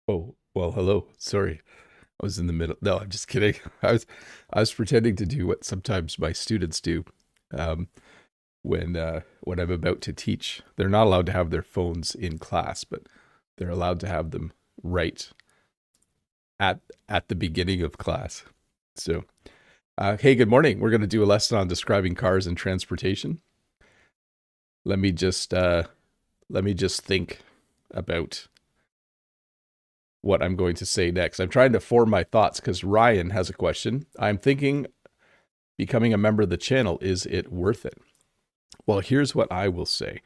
Oh, well, hello. Sorry. I was in the middle. No, I'm just kidding. I was pretending to do what sometimes my students do um, when I'm about to teach. They're not allowed to have their phones in class, but they're allowed to have them right at at the beginning of class. So, hey, good morning. We're going to do a lesson on describing cars and transportation. Let me just let me just think about what I'm going to say next. I'm trying to form my thoughts because Ryan has a question. I'm thinking becoming a member of the channel, is it worth it? Well, here's what I will say.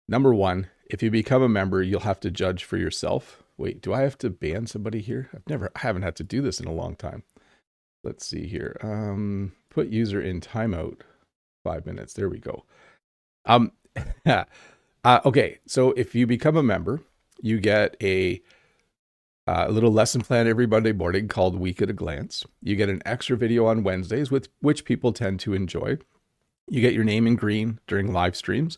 Number one, if you become a member, you'll have to judge for yourself. Wait, do I have to ban somebody here? I haven't had to do this in a long time. Let's see here. Put user in timeout, 5 minutes. There we go. Um, okay. So if you become a member, you get a little lesson plan every Monday morning called Week at a Glance. You get an extra video on Wednesdays, which people tend to enjoy. You get your name in green during live streams.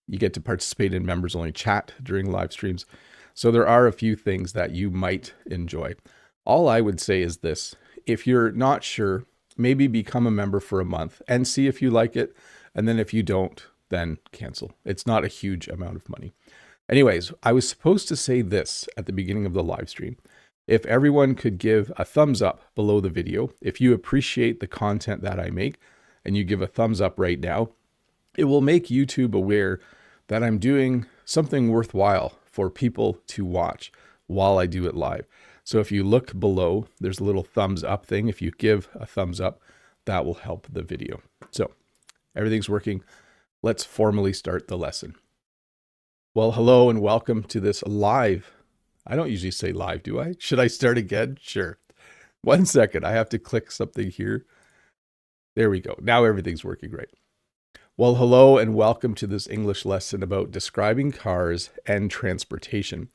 You get to participate in members only chat during live streams. So there are a few things that you might enjoy. All I would say is this: if you're not sure, maybe become a member for a month and see if you like it. And then if you don't, then cancel. It's not a huge amount of money. Anyways, I was supposed to say this at the beginning of the live stream. If everyone could give a thumbs up below the video, if you appreciate the content that I make and you give a thumbs up right now, it will make YouTube aware that I'm doing something worthwhile for people to watch while I do it live. So if you look below, there's a little thumbs up thing. If you give a thumbs up, that will help the video. So everything's working. Let's formally start the lesson. Well, hello and welcome to this live. I don't usually say live, do I? Should I start again? Sure. 1 second. I have to click something here. There we go. Now everything's working right. Well, hello and welcome to this English lesson about describing cars and transportation.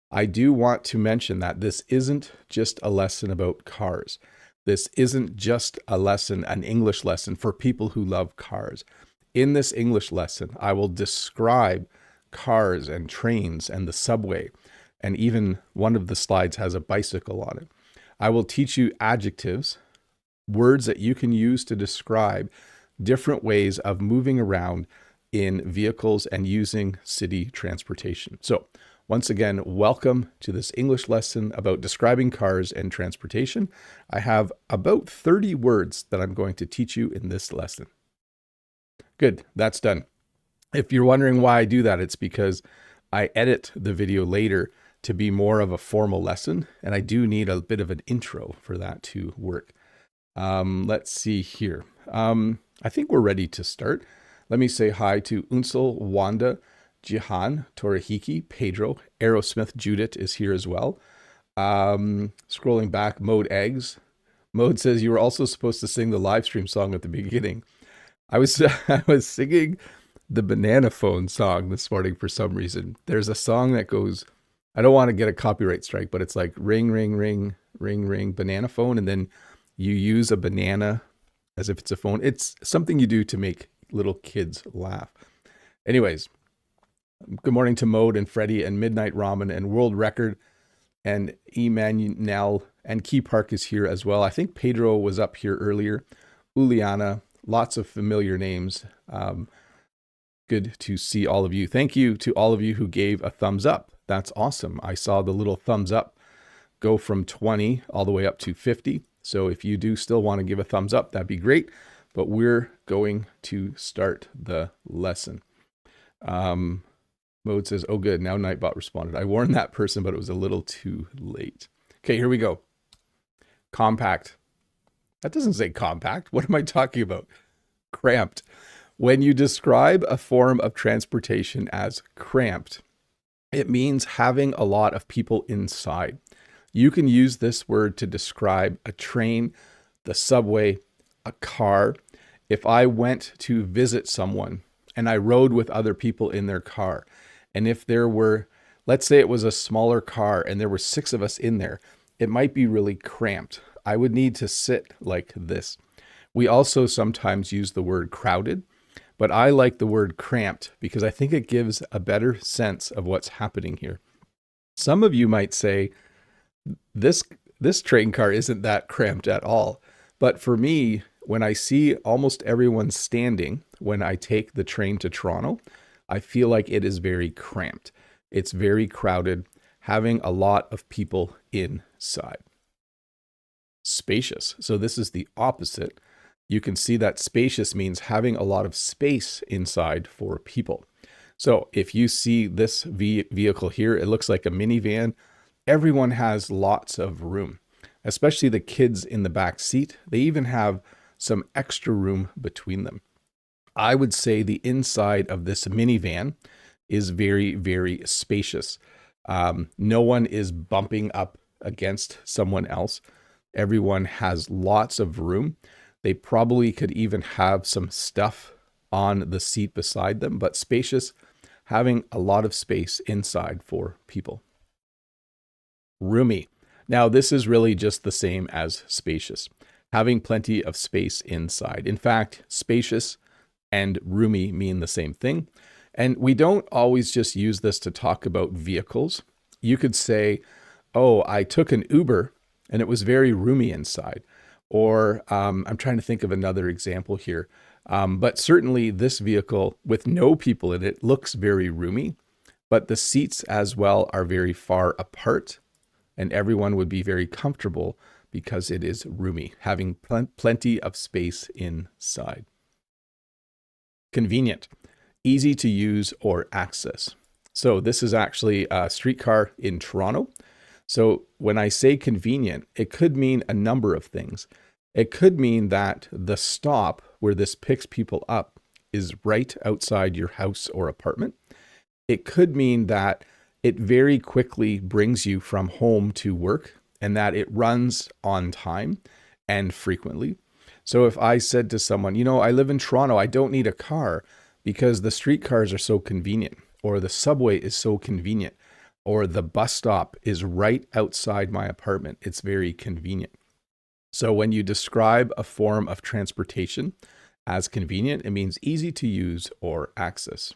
I do want to mention that this isn't just a lesson about cars. This isn't just a lesson, an English lesson for people who love cars. In this English lesson, I will describe cars and trains and the subway, and even one of the slides has a bicycle on it. I will teach you adjectives, words that you can use to describe different ways of moving around in vehicles and using city transportation. So once again, welcome to this English lesson about describing cars and transportation. I have about 30 words that I'm going to teach you in this lesson. Good, that's done. If you're wondering why I do that, it's because I edit the video later to be more of a formal lesson, and I do need a bit of an intro for that to work. Let's see here. I think we're ready to start. Let me say hi to Unsel, Wanda, Jihan, Torahiki, Pedro, Aerosmith, Judith is here as well. Scrolling back, Mode Eggs. Mode says you were also supposed to sing the live stream song at the beginning. I was singing the banana phone song this morning for some reason. There's a song that goes, I don't want to get a copyright strike, but it's like ring, ring, ring, ring, ring, banana phone. And then you use a banana as if it's a phone. It's something you do to make little kids laugh. Anyways, good morning to Mode and Freddie and Midnight Ramen and World Record and Emmanuel and Key Park is here as well. I think Pedro was up here earlier. Uliana, lots of familiar names. Good to see all of you. Thank you to all of you who gave a thumbs up. That's awesome. I saw the little thumbs up go from 20 all the way up to 50. So if you do still want to give a thumbs up, that'd be great. But we're going to start the lesson. Mode says, oh good, now Nightbot responded. I warned that person, but it was a little too late. Okay, here we go. Compact. That doesn't say compact. What am I talking about? Cramped. When you describe a form of transportation as cramped, it means having a lot of people inside. You can use this word to describe a train, the subway, a car. If I went to visit someone and I rode with other people in their car, and if there were, let's say it was a smaller car and there were 6 of us in there, it might be really cramped. I would need to sit like this. We also sometimes use the word crowded, but I like the word cramped because I think it gives a better sense of what's happening here. Some of you might say, This this train car isn't that cramped at all. But for me, when I see almost everyone standing when I take the train to Toronto, I feel like it is very cramped. It's very crowded, having a lot of people inside. Spacious. So this is the opposite. You can see that spacious means having a lot of space inside for people. So if you see this vehicle here, it looks like a minivan. Everyone has lots of room, especially the kids in the back seat. They even have some extra room between them. I would say the inside of this minivan is very, very spacious. No one is bumping up against someone else. Everyone has lots of room. They probably could even have some stuff on the seat beside them, but spacious, having a lot of space inside for people. Roomy. Now, this is really just the same as spacious, having plenty of space inside. In fact, spacious and roomy mean the same thing. And we don't always just use this to talk about vehicles. You could say, oh, I took an Uber and it was very roomy inside. Or I'm trying to think of another example here. But certainly this vehicle with no people in it looks very roomy, but the seats as well are very far apart and everyone would be very comfortable because it is roomy, having plenty of space inside. Convenient, easy to use or access. So this is actually a streetcar in Toronto. So when I say convenient, it could mean a number of things. It could mean that the stop where this picks people up is right outside your house or apartment. It could mean that it very quickly brings you from home to work and that it runs on time and frequently. So if I said to someone, you know, I live in Toronto, I don't need a car because the streetcars are so convenient, or the subway is so convenient, or the bus stop is right outside my apartment. It's very convenient. So when you describe a form of transportation as convenient, it means easy to use or access.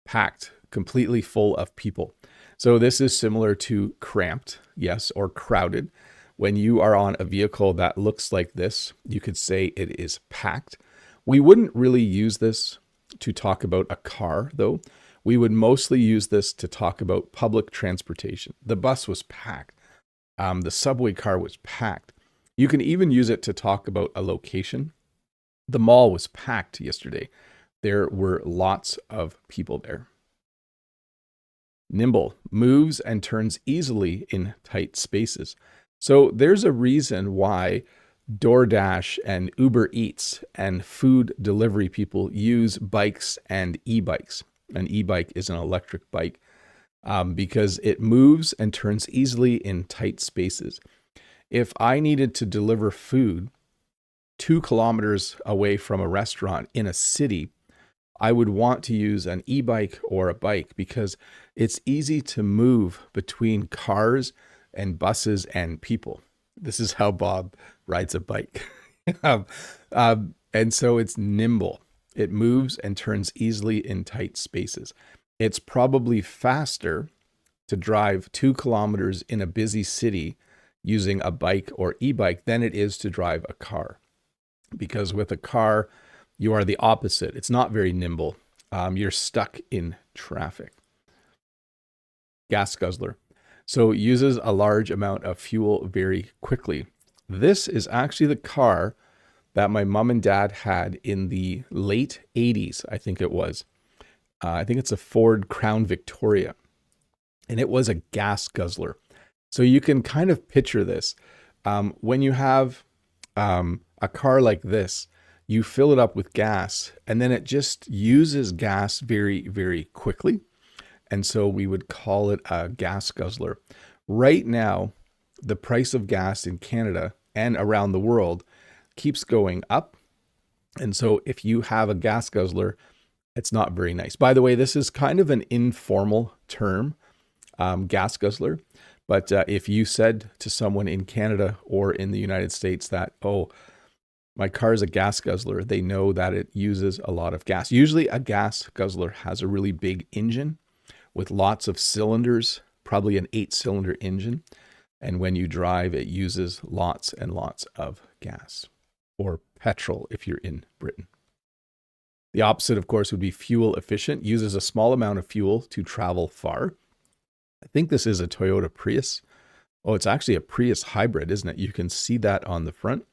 Packed, completely full of people. So this is similar to cramped, yes, or crowded. When you are on a vehicle that looks like this, you could say it is packed. We wouldn't really use this to talk about a car, though. We would mostly use this to talk about public transportation. The bus was packed. The subway car was packed. You can even use it to talk about a location. The mall was packed yesterday. There were lots of people there. Nimble, moves and turns easily in tight spaces. So there's a reason why DoorDash and Uber Eats and food delivery people use bikes and e-bikes. An e-bike is an electric bike because it moves and turns easily in tight spaces. If I needed to deliver food 2 kilometers away from a restaurant in a city, I would want to use an e-bike or a bike because it's easy to move between cars and buses and people. This is how Bob rides a bike. And so it's nimble. It moves and turns easily in tight spaces. It's probably faster to drive 2 kilometers in a busy city using a bike or e-bike than it is to drive a car. Because with a car, you are the opposite. It's not very nimble. You're stuck in traffic. Gas guzzler. So it uses a large amount of fuel very quickly. This is actually the car that my mom and dad had in the late 80s, I think it was. I think it's a Ford Crown Victoria. And it was a gas guzzler. So you can kind of picture this. When you have a car like this, you fill it up with gas and then it just uses gas very, very quickly. And so we would call it a gas guzzler. Right now, the price of gas in Canada and around the world keeps going up. And so if you have a gas guzzler, it's not very nice. By the way, this is kind of an informal term, gas guzzler. But if you said to someone in Canada or in the United States that, oh, my car is a gas guzzler, they know that it uses a lot of gas. Usually a gas guzzler has a really big engine with lots of cylinders probably an 8-cylinder engine. And when you drive, it uses lots and lots of gas, or petrol if you're in Britain. The opposite, of course, would be fuel efficient, uses a small amount of fuel to travel far. I think this is a Toyota Prius. Oh, it's actually a Prius hybrid, isn't it? You can see that on the front.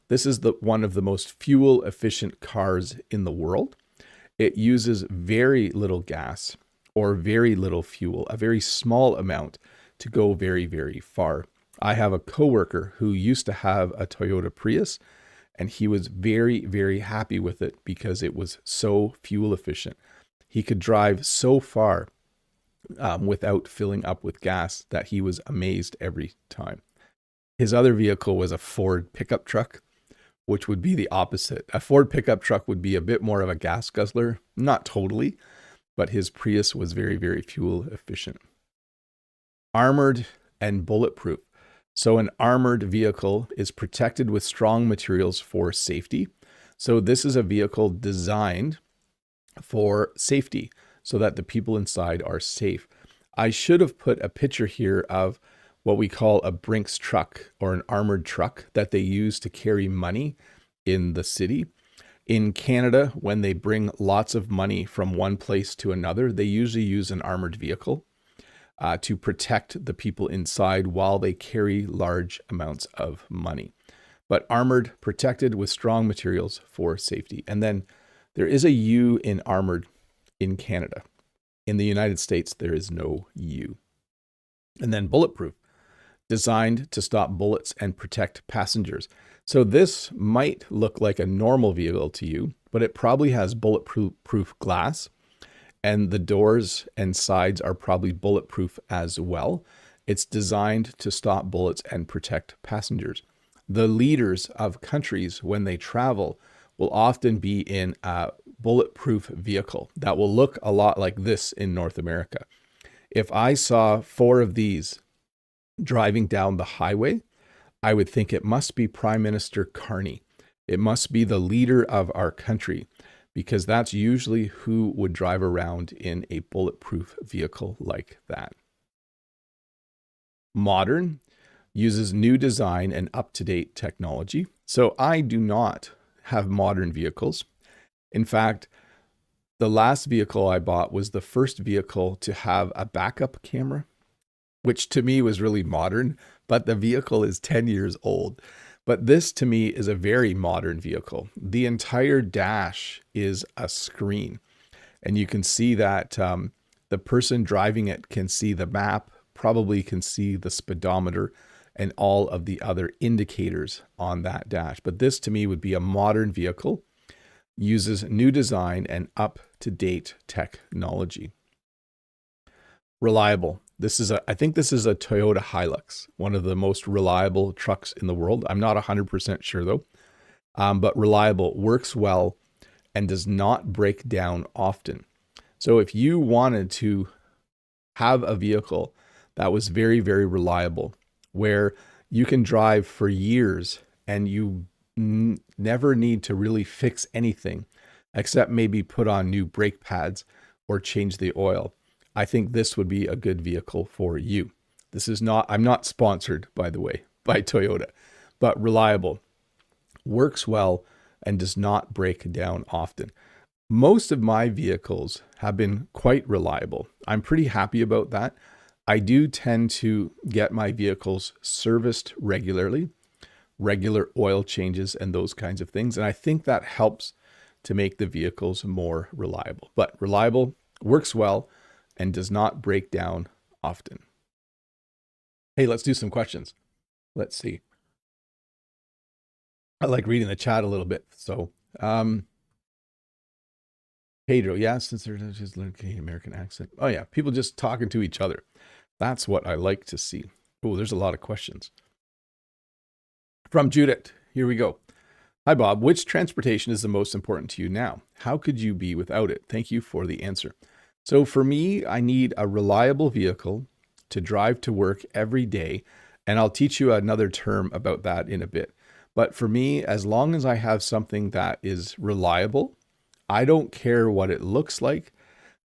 This is one of the most fuel efficient cars in the world. It uses very little gas or very little fuel, a very small amount to go very, very far. I have a coworker who used to have a Toyota Prius, and he was very, very happy with it because it was so fuel efficient. He could drive so far without filling up with gas that he was amazed every time. His other vehicle was a Ford pickup truck, which would be the opposite. A Ford pickup truck would be a bit more of a gas guzzler, not totally, but his Prius was very, very fuel efficient. Armored and bulletproof. So an armored vehicle is protected with strong materials for safety. So this is a vehicle designed for safety so that the people inside are safe. I should have put a picture here of what we call a Brinks truck, or an armored truck that they use to carry money in the city. In Canada, when they bring lots of money from one place to another, they usually use an armored vehicle to protect the people inside while they carry large amounts of money. But armored, protected with strong materials for safety. And then there is a U in armored in Canada. In the United States, there is no U. And then bulletproof, designed to stop bullets and protect passengers. So this might look like a normal vehicle to you, but it probably has bulletproof glass, and the doors and sides are probably bulletproof as well. It's designed to stop bullets and protect passengers. The leaders of countries, when they travel, will often be in a bulletproof vehicle that will look a lot like this in North America. If I saw 4 of these driving down the highway, I would think it must be Prime Minister Carney. It must be the leader of our country, because that's usually who would drive around in a bulletproof vehicle like that. Modern uses new design and up-to-date technology. So I do not have modern vehicles. In fact, the last vehicle I bought was the first vehicle to have a backup camera, which to me was really modern, but the vehicle is 10 years old. But this to me is a very modern vehicle. The entire dash is a screen, and you can see that the person driving it can see the map, probably can see the speedometer and all of the other indicators on that dash. But this to me would be a modern vehicle, uses new design and up-to-date technology. Reliable. I think this is a Toyota Hilux, one of the most reliable trucks in the world. I'm not 100% sure though, but reliable, works well, and does not break down often. So if you wanted to have a vehicle that was very, very reliable, where you can drive for years and you never need to really fix anything except maybe put on new brake pads or change the oil, I think this would be a good vehicle for you. I'm not sponsored, by the way, by Toyota, but reliable, works well, and does not break down often. Most of my vehicles have been quite reliable. I'm pretty happy about that. I do tend to get my vehicles serviced regularly, regular oil changes and those kinds of things. And I think that helps to make the vehicles more reliable. But reliable, works well, and does not break down often. Hey, let's do some questions. Let's see. I like reading the chat a little bit. So, Pedro, yeah, since they're just learning Canadian American accent. Oh yeah, people just talking to each other. That's what I like to see. Oh, there's a lot of questions. From Judith, here we go. Hi, Bob. Which transportation is the most important to you now? How could you be without it? Thank you for the answer. So for me, I need a reliable vehicle to drive to work every day. And I'll teach you another term about that in a bit. But for me, as long as I have something that is reliable, I don't care what it looks like.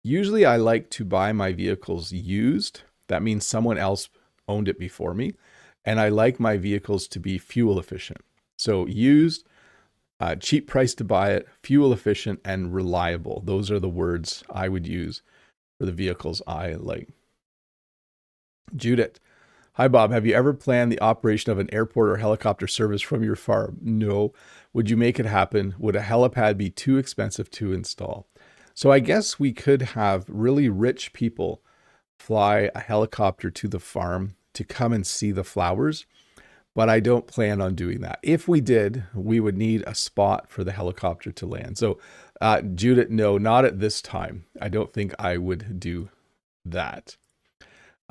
Usually I like to buy my vehicles used That means someone else owned it before me. And I like my vehicles to be fuel efficient. So used, cheap price to buy it, fuel efficient, and reliable. Those are the words I would use for the vehicles I like. Judith. Hi, Bob. Have you ever planned the operation of an airport or helicopter service from your farm? No. Would you make it happen? Would a helipad be too expensive to install? So I guess we could have really rich people fly a helicopter to the farm to come and see the flowers, but I don't plan on doing that. If we did, we would need a spot for the helicopter to land. So Judith, no, not at this time. I don't think I would do that.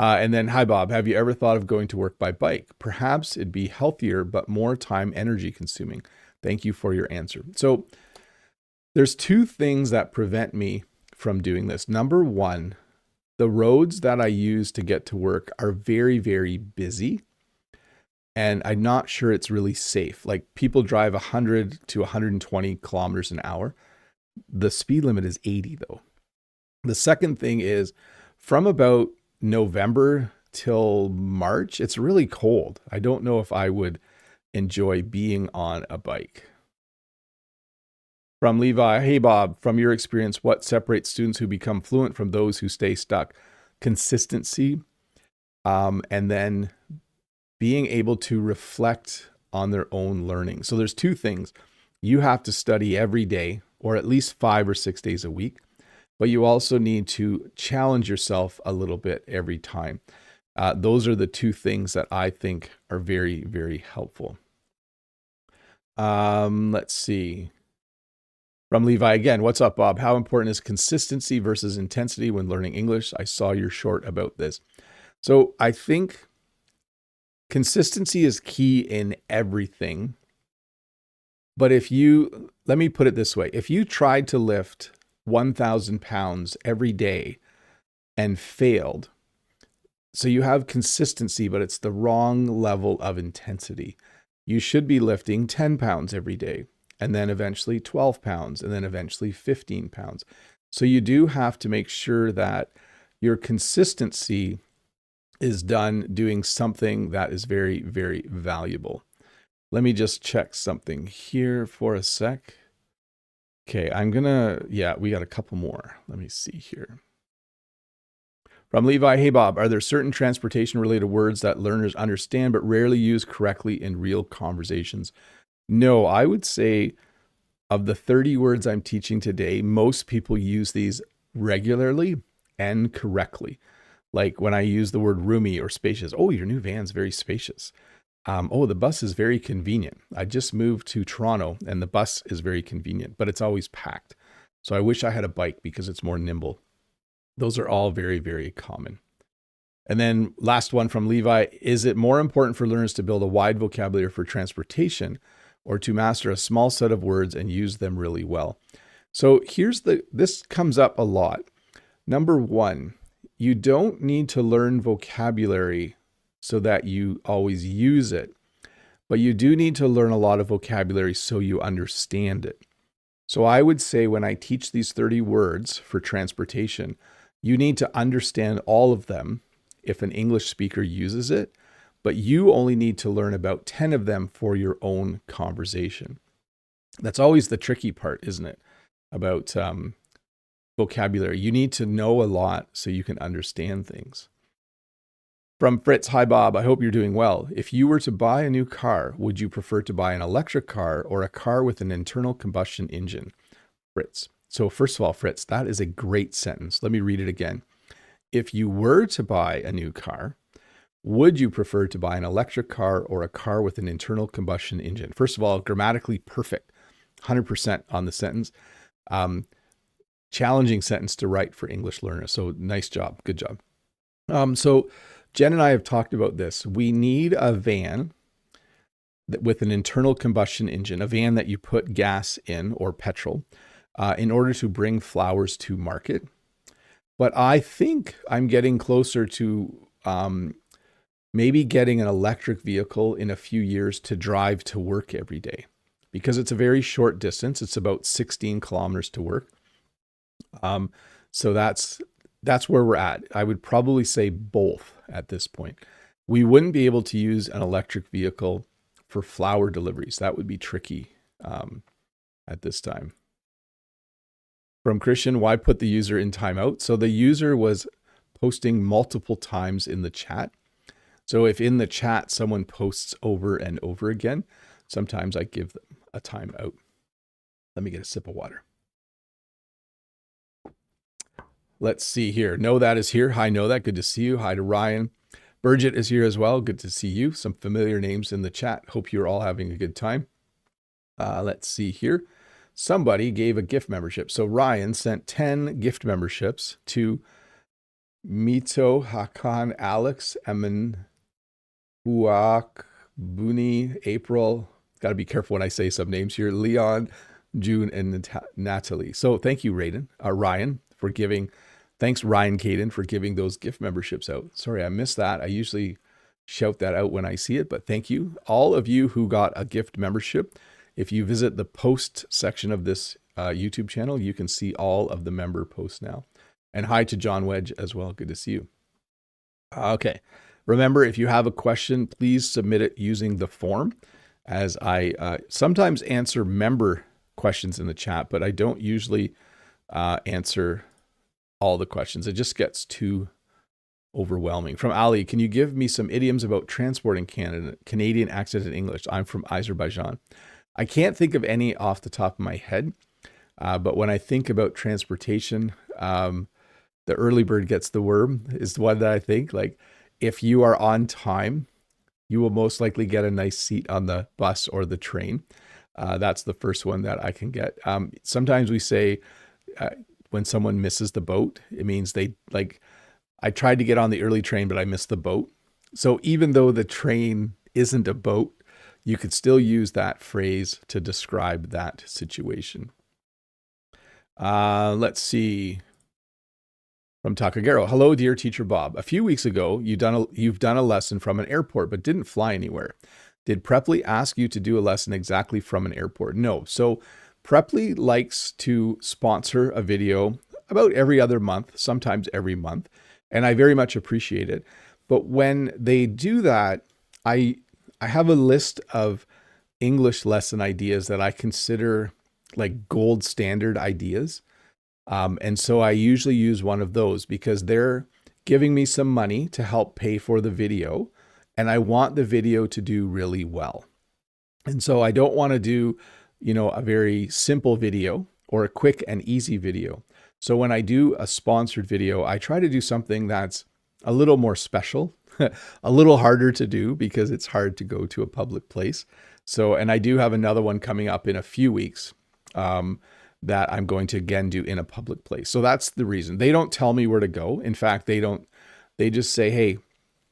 And then, hi, Bob. Have you ever thought of going to work by bike? Perhaps it'd be healthier, but more time energy consuming. Thank you for your answer. So there's two things that prevent me from doing this. Number one, the roads that I use to get to work are very, very busy. And I'm not sure it's really safe. Like people drive 100 to 120 kilometers an hour. The speed limit is 80 though. The second thing is from about November till March, it's really cold. I don't know if I would enjoy being on a bike. From Levi, hey Bob, from your experience, what separates students who become fluent from those who stay stuck? Consistency, and then being able to reflect on their own learning. So there's two things. You have to study every day, or at least 5 or 6 days a week. But you also need to challenge yourself a little bit every time. Those are the two things that I think are very, very helpful. Let's see. From Levi again, what's up, Bob? How important is consistency versus intensity when learning English? I saw your short about this. So I think consistency is key in everything. But let me put it this way. If you tried to lift 1,000 pounds every day and failed. So you have consistency, but it's the wrong level of intensity. You should be lifting 10 pounds every day, and then eventually 12 pounds, and then eventually 15 pounds. So you do have to make sure that your consistency is done doing something that is very, very valuable. Let me just check something here for a sec. Okay, we got a couple more. Let me see here. From Levi, hey Bob, are there certain transportation related words that learners understand but rarely use correctly in real conversations? No, I would say of the 30 words I'm teaching today, most people use these regularly and correctly. Like when I use the word roomy or spacious. Oh, your new van's very spacious. The bus is very convenient. I just moved to Toronto and the bus is very convenient, but it's always packed. So I wish I had a bike because it's more nimble. Those are all very, very common. And then last one from Levi, is it more important for learners to build a wide vocabulary for transportation or to master a small set of words and use them really well? So this comes up a lot. Number one, you don't need to learn vocabulary so that you always use it. But you do need to learn a lot of vocabulary so you understand it. So I would say when I teach these 30 words for transportation, you need to understand all of them if an English speaker uses it, but you only need to learn about 10 of them for your own conversation. That's always the tricky part, isn't it? About vocabulary. You need to know a lot so you can understand things. From Fritz, hi Bob, I hope you're doing well. If you were to buy a new car, would you prefer to buy an electric car or a car with an internal combustion engine? Fritz. So first of all, Fritz, that is a great sentence. Let me read it again. If you were to buy a new car, would you prefer to buy an electric car or a car with an internal combustion engine? First of all, grammatically perfect, 100% on the sentence. Challenging sentence to write for English learners. So nice job. Good job. So Jen and I have talked about this. We need a van with an internal combustion engine, a van that you put gas in or petrol in order to bring flowers to market. But I think I'm getting closer to maybe getting an electric vehicle in a few years to drive to work every day because it's a very short distance. It's about 16 kilometers to work. So that's that's where we're at. I would probably say both at this point. We wouldn't be able to use an electric vehicle for flower deliveries. That would be tricky at this time. From Christian, why put the user in timeout? So the user was posting multiple times in the chat. So if in the chat someone posts over and over again, sometimes I give them a timeout. Let me get a sip of water. Let's see here. Know That is here. Hi, Know That. Good to see you. Hi to Ryan. Burgett is here as well. Good to see you. Some familiar names in the chat. Hope you're all having a good time. Let's see here. Somebody gave a gift membership. So Ryan sent 10 gift memberships to Mito, Hakan, Alex, Emin, Huak, Buni, April. Got to be careful when I say some names here. Leon, June, and Natalie. So thank you, Ryan, for giving. Thanks, Ryan Caden, for giving those gift memberships out. Sorry, I missed that. I usually shout that out when I see it, but thank you. All of you who got a gift membership, if you visit the post section of this YouTube channel, you can see all of the member posts now. And hi to John Wedge as well. Good to see you. Okay. Remember, if you have a question, please submit it using the form, as I sometimes answer member questions in the chat, but I don't usually answer all the questions. It just gets too overwhelming. From Ali, can you give me some idioms about transporting Canadian accent in English? I'm from Azerbaijan. I can't think of any off the top of my head, but when I think about transportation, the early bird gets the worm is the one that I think. Like, if you are on time, you will most likely get a nice seat on the bus or the train. That's the first one that I can get. Sometimes we say, when someone misses the boat, it means I tried to get on the early train, but I missed the boat. So even though the train isn't a boat, you could still use that phrase to describe that situation. Let's see. From Takagero. Hello, dear teacher Bob. A few weeks ago, you've done a lesson from an airport, but didn't fly anywhere. Did Preply ask you to do a lesson exactly from an airport? No. So Preply likes to sponsor a video about every other month, sometimes every month, and I very much appreciate it. But when they do that, I have a list of English lesson ideas that I consider like gold standard ideas. And so I usually use one of those because they're giving me some money to help pay for the video, and I want the video to do really well. And so I don't want to do, a very simple video or a quick and easy video. So when I do a sponsored video, I try to do something that's a little more special, a little harder to do because it's hard to go to a public place. So, and I do have another one coming up in a few weeks that I'm going to again do in a public place. So that's the reason. They don't tell me where to go. In fact, they just say, hey,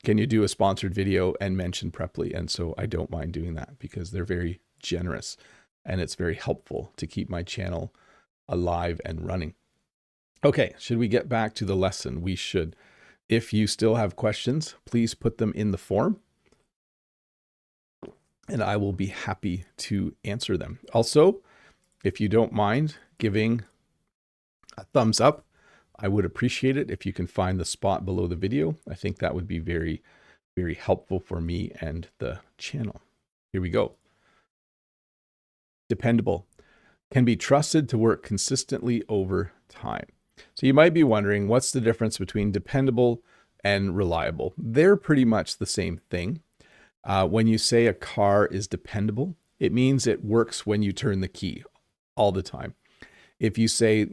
can you do a sponsored video and mention Preply? And so I don't mind doing that because they're very generous and it's very helpful to keep my channel alive and running. Okay, should we get back to the lesson? We should. If you still have questions, please put them in the form and I will be happy to answer them. Also, if you don't mind giving a thumbs up, I would appreciate it if you can find the spot below the video. I think that would be very, very helpful for me and the channel. Here we go. Dependable. Can be trusted to work consistently over time. So you might be wondering, what's the difference between dependable and reliable? They're pretty much the same thing. When you say a car is dependable, it means it works when you turn the key all the time. If you say,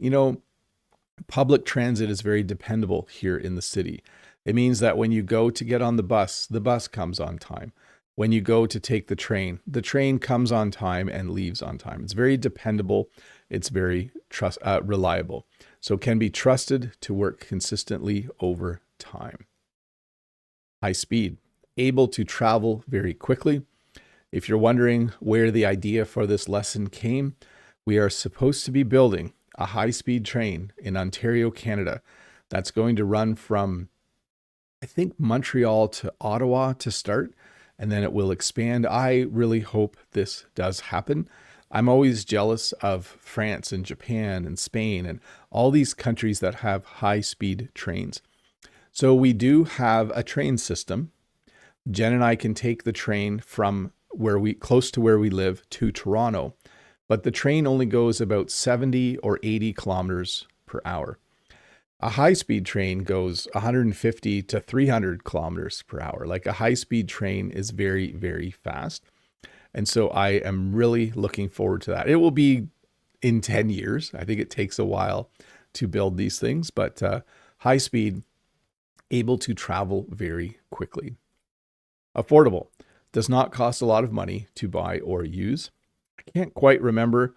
public transit is very dependable here in the city, it means that when you go to get on the bus comes on time. When you go to take the train comes on time and leaves on time. It's very dependable. It's very reliable. So can be trusted to work consistently over time. High speed, able to travel very quickly. If you're wondering where the idea for this lesson came, we are supposed to be building a high-speed train in Ontario, Canada, that's going to run from, I think, Montreal to Ottawa to start, and then it will expand. I really hope this does happen. I'm always jealous of France and Japan and Spain and all these countries that have high-speed trains. So we do have a train system. Jen and I can take the train from close to where we live to Toronto, but the train only goes about 70 or 80 kilometers per hour. A high-speed train goes 150 to 300 kilometers per hour. Like, a high-speed train is very, very fast. And so I am really looking forward to that. It will be in 10 years. I think it takes a while to build these things, but high speed, able to travel very quickly. Affordable, does not cost a lot of money to buy or use. I can't quite remember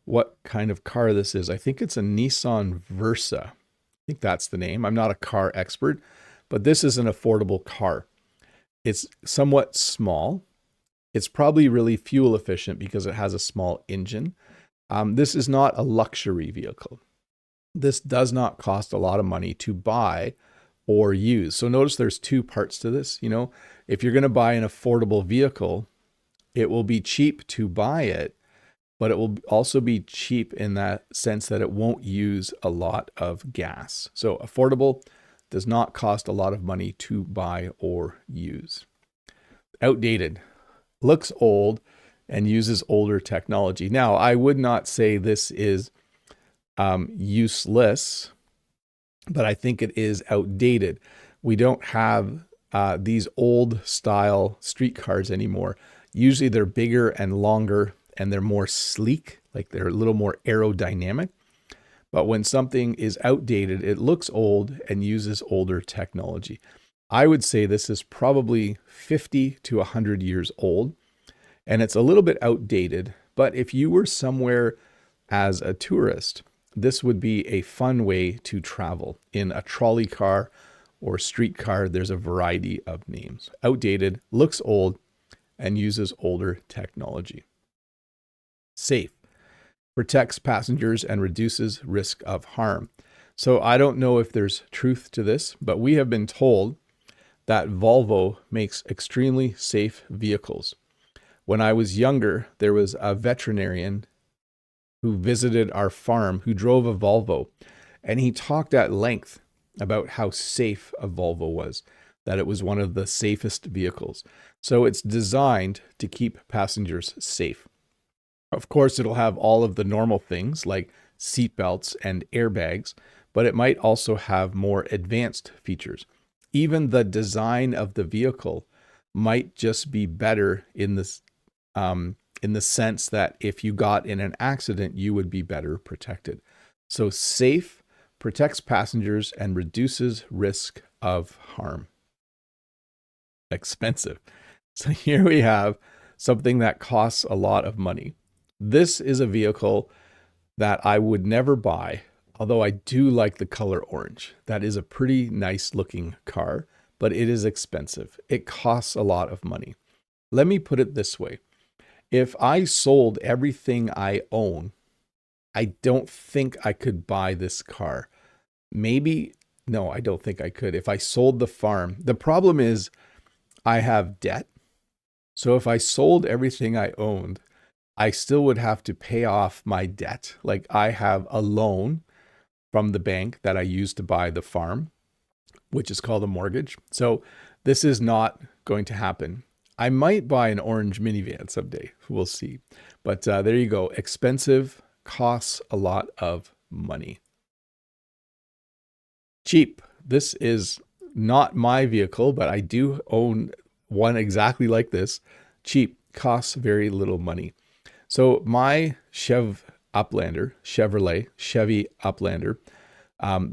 what kind of car this is. I think it's a Nissan Versa. I think that's the name. I'm not a car expert, but this is an affordable car. It's somewhat small. It's probably really fuel efficient because it has a small engine. This is not a luxury vehicle. This does not cost a lot of money to buy or use. So notice there's two parts to this. You know, if you're going to buy an affordable vehicle, it will be cheap to buy it, but it will also be cheap in that sense that it won't use a lot of gas. So affordable, does not cost a lot of money to buy or use. Outdated, looks old and uses older technology. Now, I would not say this is useless, but I think it is outdated. We don't have these old style streetcars anymore. Usually they're bigger and longer and they're more sleek, like they're a little more aerodynamic. But when something is outdated, it looks old and uses older technology. I would say this is probably 50 to 100 years old, and it's a little bit outdated. But if you were somewhere as a tourist, this would be a fun way to travel in a trolley car or streetcar. There's a variety of names. Outdated, looks old, and uses older technology. Safe, protects passengers and reduces risk of harm. So I don't know if there's truth to this, but we have been told that Volvo makes extremely safe vehicles. When I was younger, there was a veterinarian who visited our farm who drove a Volvo, and he talked at length about how safe a Volvo was, that it was one of the safest vehicles. So it's designed to keep passengers safe. Of course, it'll have all of the normal things like seat belts and airbags, but it might also have more advanced features. Even the design of the vehicle might just be better in the sense that if you got in an accident, you would be better protected. So safe, protects passengers, and reduces risk of harm. Expensive. So here we have something that costs a lot of money. This is a vehicle that I would never buy, although I do like the color orange. That is a pretty nice looking car, but it is expensive. It costs a lot of money. Let me put it this way. If I sold everything I own, I don't think I could buy this car. Maybe, no, I don't think I could. If I sold the farm, the problem is I have debt. So if I sold everything I owned, I still would have to pay off my debt. Like, I have a loan from the bank that I used to buy the farm, which is called a mortgage. So this is not going to happen. I might buy an orange minivan someday. We'll see. But there you go. Expensive, costs a lot of money. Cheap. This is not my vehicle, but I do own one exactly like this. Cheap, costs very little money. So my Chevy Uplander,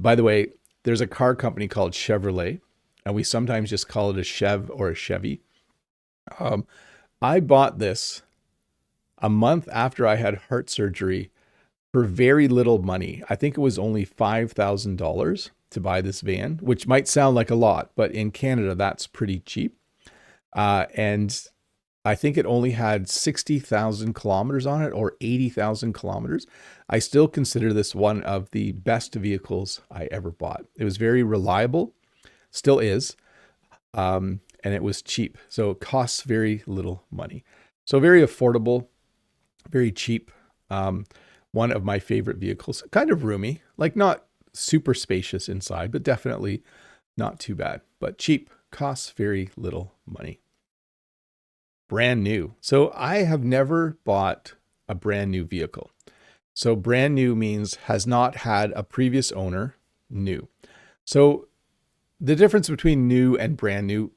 by the way, there's a car company called Chevrolet, and we sometimes just call it a Chev or a Chevy. I bought this a month after I had heart surgery for very little money. I think it was only $5,000 to buy this van, which might sound like a lot, but in Canada, that's pretty cheap. And I think it only had 60,000 kilometers on it, or 80,000 kilometers. I still consider this one of the best vehicles I ever bought. It was very reliable, still is, and it was cheap. So it costs very little money. So very affordable. very cheap. One of my favorite vehicles, kind of roomy, like not super spacious inside, but definitely not too bad, but cheap, costs very little money. Brand new. So I have never bought a brand new vehicle. So brand new means has not had a previous owner, new. So the difference between new and brand new,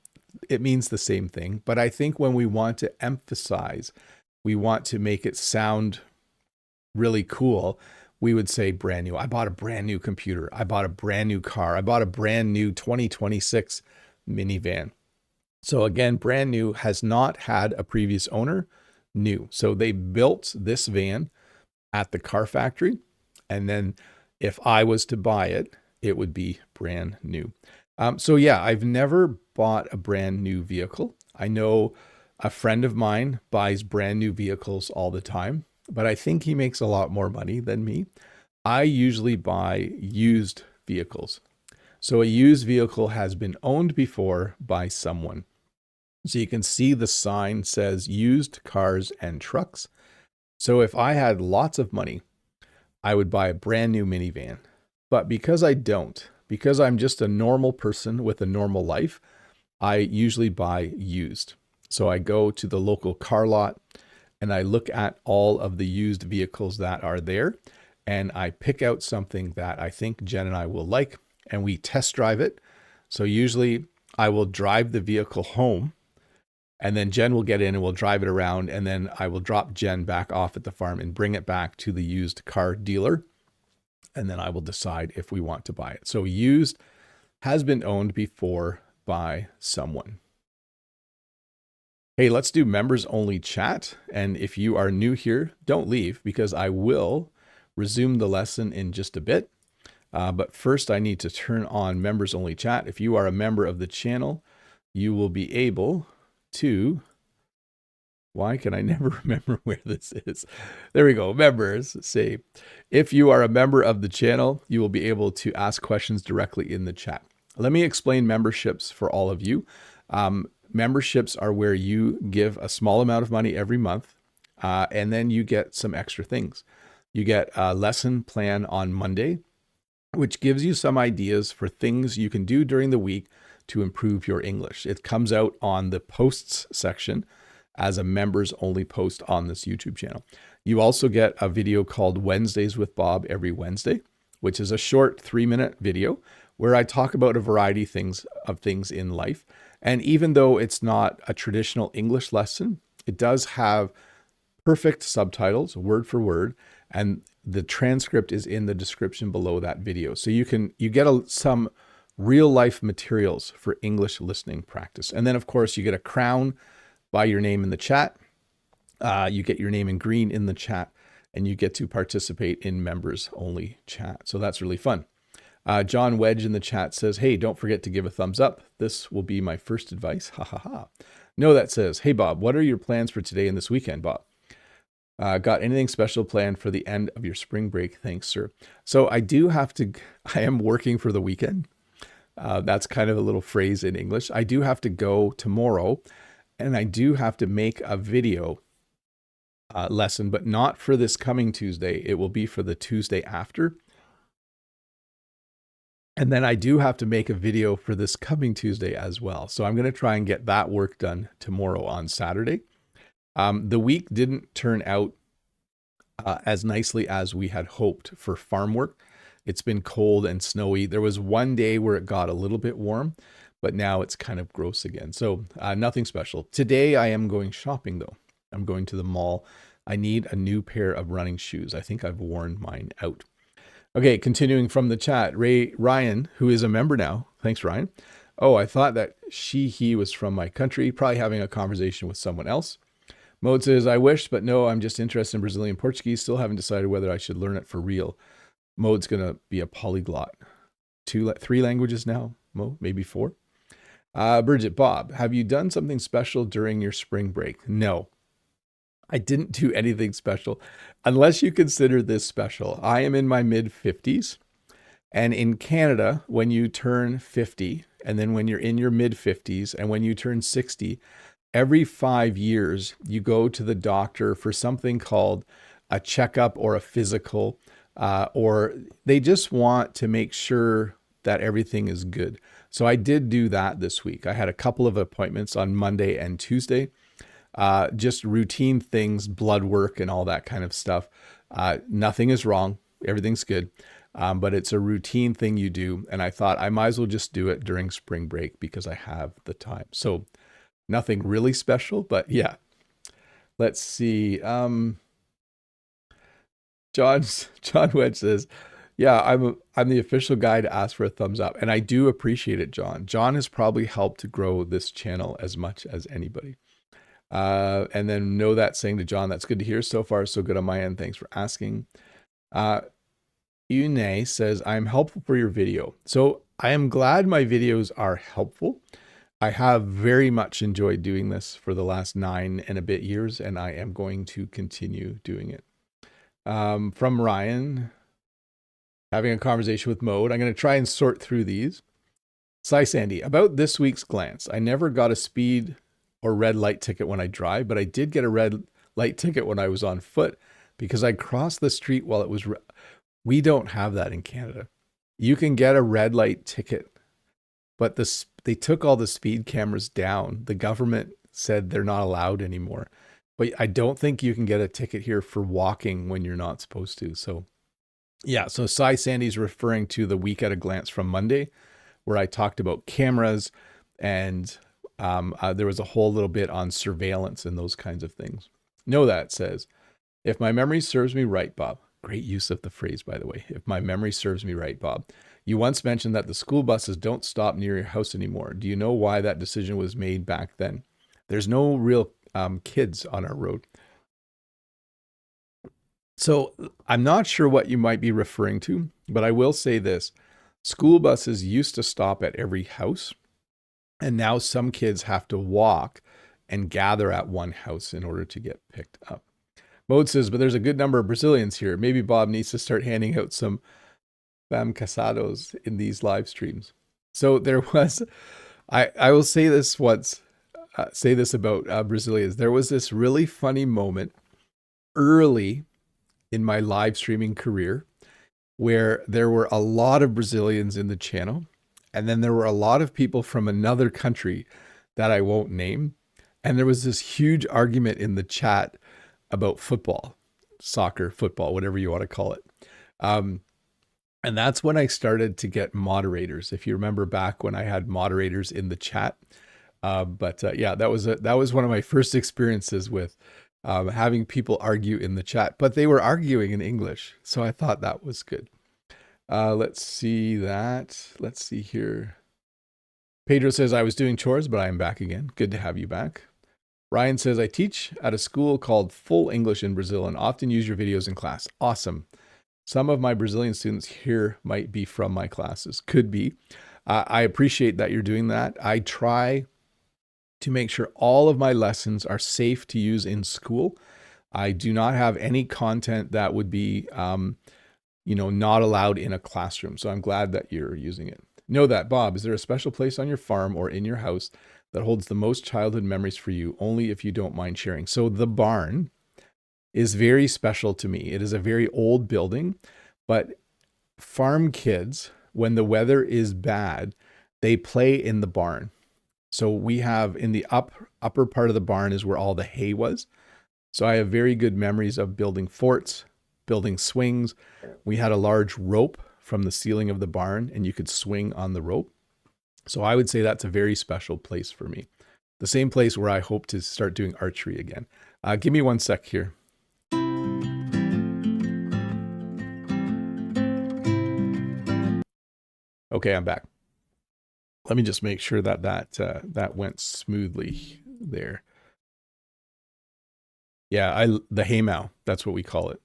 it means the same thing. But I think when we want to emphasize, we want to make it sound really cool, we would say brand new. I bought a brand new computer. I bought a brand new car. I bought a brand new 2026 minivan. So again, brand new has not had a previous owner, new. So they built this van at the car factory. And then if I was to buy it, it would be brand new. So yeah, I've never bought a brand new vehicle. I know a friend of mine buys brand new vehicles all the time, but I think he makes a lot more money than me. I usually buy used vehicles. So a used vehicle has been owned before by someone. So you can see the sign says used cars and trucks. So if I had lots of money, I would buy a brand new minivan. But because I don't, because I'm just a normal person with a normal life, I usually buy used. So I go to the local car lot and I look at all of the used vehicles that are there and I pick out something that I think Jen and I will like and we test drive it. So usually I will drive the vehicle home and then Jen will get in and we'll drive it around. And then I will drop Jen back off at the farm and bring it back to the used car dealer. And then I will decide if we want to buy it. So used has been owned before by someone. Hey, let's do members only chat. And if you are new here, don't leave because I will resume the lesson in just a bit. But first I need to turn on members only chat. If you are a member of the channel, you will be able to, why can I never remember where this is? There we go. Members, say, if you are a member of the channel, you will be able to ask questions directly in the chat. Let me explain memberships for all of you. Memberships are where you give a small amount of money every month, and then you get some extra things. You get a lesson plan on Monday, which gives you some ideas for things you can do during the week to improve your English. It comes out on the posts section as a members only post on this YouTube channel. You also get a video called Wednesdays with Bob every Wednesday, which is a short 3-minute video where I talk about a variety of things in life. And even though it's not a traditional English lesson, it does have perfect subtitles, word for word, and the transcript is in the description below that video. So you get some real life materials for English listening practice. And then of course you get a crown by your name in the chat. You get your name in green in the chat and you get to participate in members only chat. So that's really fun. John Wedge in the chat says, hey, don't forget to give a thumbs up. This will be my first advice. Ha ha ha. No, that says, hey Bob, what are your plans for today and this weekend, Bob? Got anything special planned for the end of your spring break? Thanks, sir. So I am working for the weekend. That's kind of a little phrase in English. I do have to go tomorrow and I do have to make a video lesson, but not for this coming Tuesday. It will be for the Tuesday after. And then I do have to make a video for this coming Tuesday as well. So I'm going to try and get that work done tomorrow on Saturday. The week didn't turn out as nicely as we had hoped for farm work. It's been cold and snowy. There was one day where it got a little bit warm, but now it's kind of gross again. So nothing special. Today I am going shopping though. I'm going to the mall. I need a new pair of running shoes. I think I've worn mine out. Okay, continuing from the chat, Ryan, who is a member now. Thanks, Ryan. Oh, I thought that he was from my country, probably having a conversation with someone else. Mode says, I wish, but no, I'm just interested in Brazilian Portuguese. Still haven't decided whether I should learn it for real. Mode's going to be a polyglot. 3 languages now, Mo, maybe 4. Bridget, Bob, have you done something special during your spring break? No, I didn't do anything special, unless you consider this special. I am in my mid-50s, and in Canada, when you turn 50, and then when you're in your mid-50s, and when you turn 60, every 5 years, you go to the doctor for something called a checkup or a physical, or they just want to make sure that everything is good. So I did do that this week. I had a couple of appointments on Monday and Tuesday, just routine things, blood work and all that kind of stuff. Nothing is wrong. Everything's good. But it's a routine thing you do. And I thought I might as well just do it during spring break because I have the time. So nothing really special, but yeah. Let's see. John Wedge says, yeah, I'm the official guy to ask for a thumbs up. And I do appreciate it, John. John has probably helped to grow this channel as much as anybody. And then know that saying to John, that's good to hear. So far, so good on my end. Thanks for asking. Une says, I'm helpful for your video. So I am glad my videos are helpful. I have very much enjoyed doing this for the last 9 and a bit years, and I am going to continue doing it. From Ryan, having a conversation with Mode. I'm going to try and sort through these. Cy Sandy, about this week's glance. I never got a speed or red light ticket when I drive, but I did get a red light ticket when I was on foot because I crossed the street while it was we don't have that in Canada. You can get a red light ticket, but they took all the speed cameras down. The government said they're not allowed anymore. But I don't think you can get a ticket here for walking when you're not supposed to. So yeah, so Cy Sandy's referring to the week at a glance from Monday, where I talked about cameras and there was a whole little bit on surveillance and those kinds of things. Know that says, if my memory serves me right, Bob, great use of the phrase, by the way, if my memory serves me right, Bob, you once mentioned that the school buses don't stop near your house anymore. Do you know why that decision was made back then? There's no real kids on our road. So I'm not sure what you might be referring to, but I will say this. School buses used to stop at every house, and now some kids have to walk and gather at one house in order to get picked up. Mode says, but there's a good number of Brazilians here. Maybe Bob needs to start handing out some fam casados in these live streams. So there was, I will say this once, say this about Brazilians. There was this really funny moment early in my live streaming career where there were a lot of Brazilians in the channel. And then there were a lot of people from another country that I won't name. And there was this huge argument in the chat about football, soccer, football, whatever you want to call it. And that's when I started to get moderators. If you remember back when I had moderators in the chat. Yeah, that was one of my first experiences with having people argue in the chat, but they were arguing in English. So I thought that was good. Let's see that. Let's see here. Pedro says, I was doing chores, but I am back again. Good to have you back. Ryan says, I teach at a school called Full English in Brazil and often use your videos in class. Awesome. Some of my Brazilian students here might be from my classes. Could be. I appreciate that you're doing that. I try to make sure all of my lessons are safe to use in school. I do not have any content that would be, not allowed in a classroom. So I'm glad that you're using it. Know that, Bob, is there a special place on your farm or in your house that holds the most childhood memories for you, only if you don't mind sharing? So the barn is very special to me. It is a very old building, but farm kids, when the weather is bad, they play in the barn. So we have in the upper part of the barn is where all the hay was. So I have very good memories of building forts, building swings. We had a large rope from the ceiling of the barn and you could swing on the rope. So I would say that's a very special place for me. The same place where I hope to start doing archery again. Give me 1 sec here. Okay, I'm back. Let me just make sure that went smoothly there. Yeah, the haymow, that's what we call it.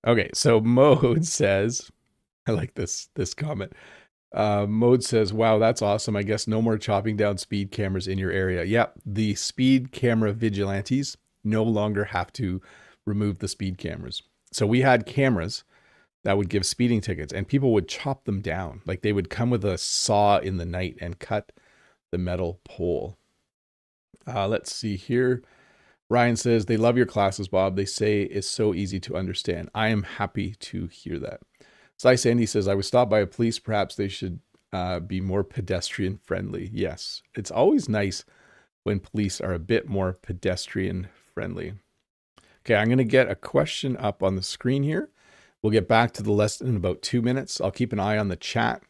Okay, so Mode says, I like this comment. Mode says, wow, that's awesome. I guess no more chopping down speed cameras in your area. Yep, the speed camera vigilantes no longer have to remove the speed cameras. So we had cameras that would give speeding tickets, and people would chop them down. Like they would come with a saw in the night and cut the metal pole. Let's see here. Ryan says, they love your classes, Bob. They say it's so easy to understand. I am happy to hear that. Sai Sandy says, I was stopped by a police. Perhaps they should be more pedestrian friendly. Yes, it's always nice when police are a bit more pedestrian friendly. Okay, I'm going to get a question up on the screen here. We'll get back to the lesson in about 2 minutes. I'll keep an eye on the chat.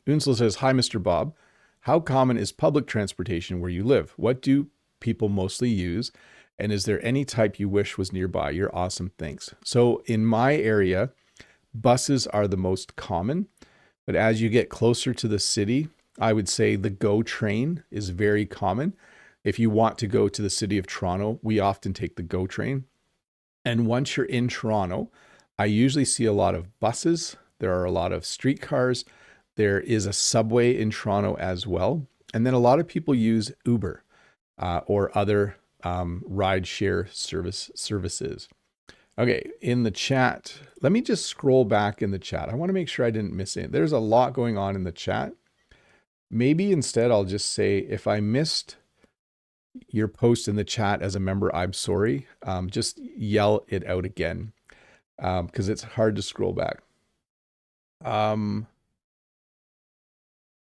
Unsel says, hi, Mr. Bob. How common is public transportation where you live? What do people mostly use? And is there any type you wish was nearby? You're awesome. Thanks. So in my area, buses are the most common. But as you get closer to the city, I would say the GO train is very common. If you want to go to the city of Toronto, we often take the GO train. And once you're in Toronto, I usually see a lot of buses. There are a lot of streetcars. There is a subway in Toronto as well. And then a lot of people use Uber or other ride-share services. Okay, in the chat, let me just scroll back in the chat. I want to make sure I didn't miss it. There's a lot going on in the chat. Maybe instead I'll just say, if I missed your post in the chat as a member, I'm sorry. Just yell it out again because it's hard to scroll back.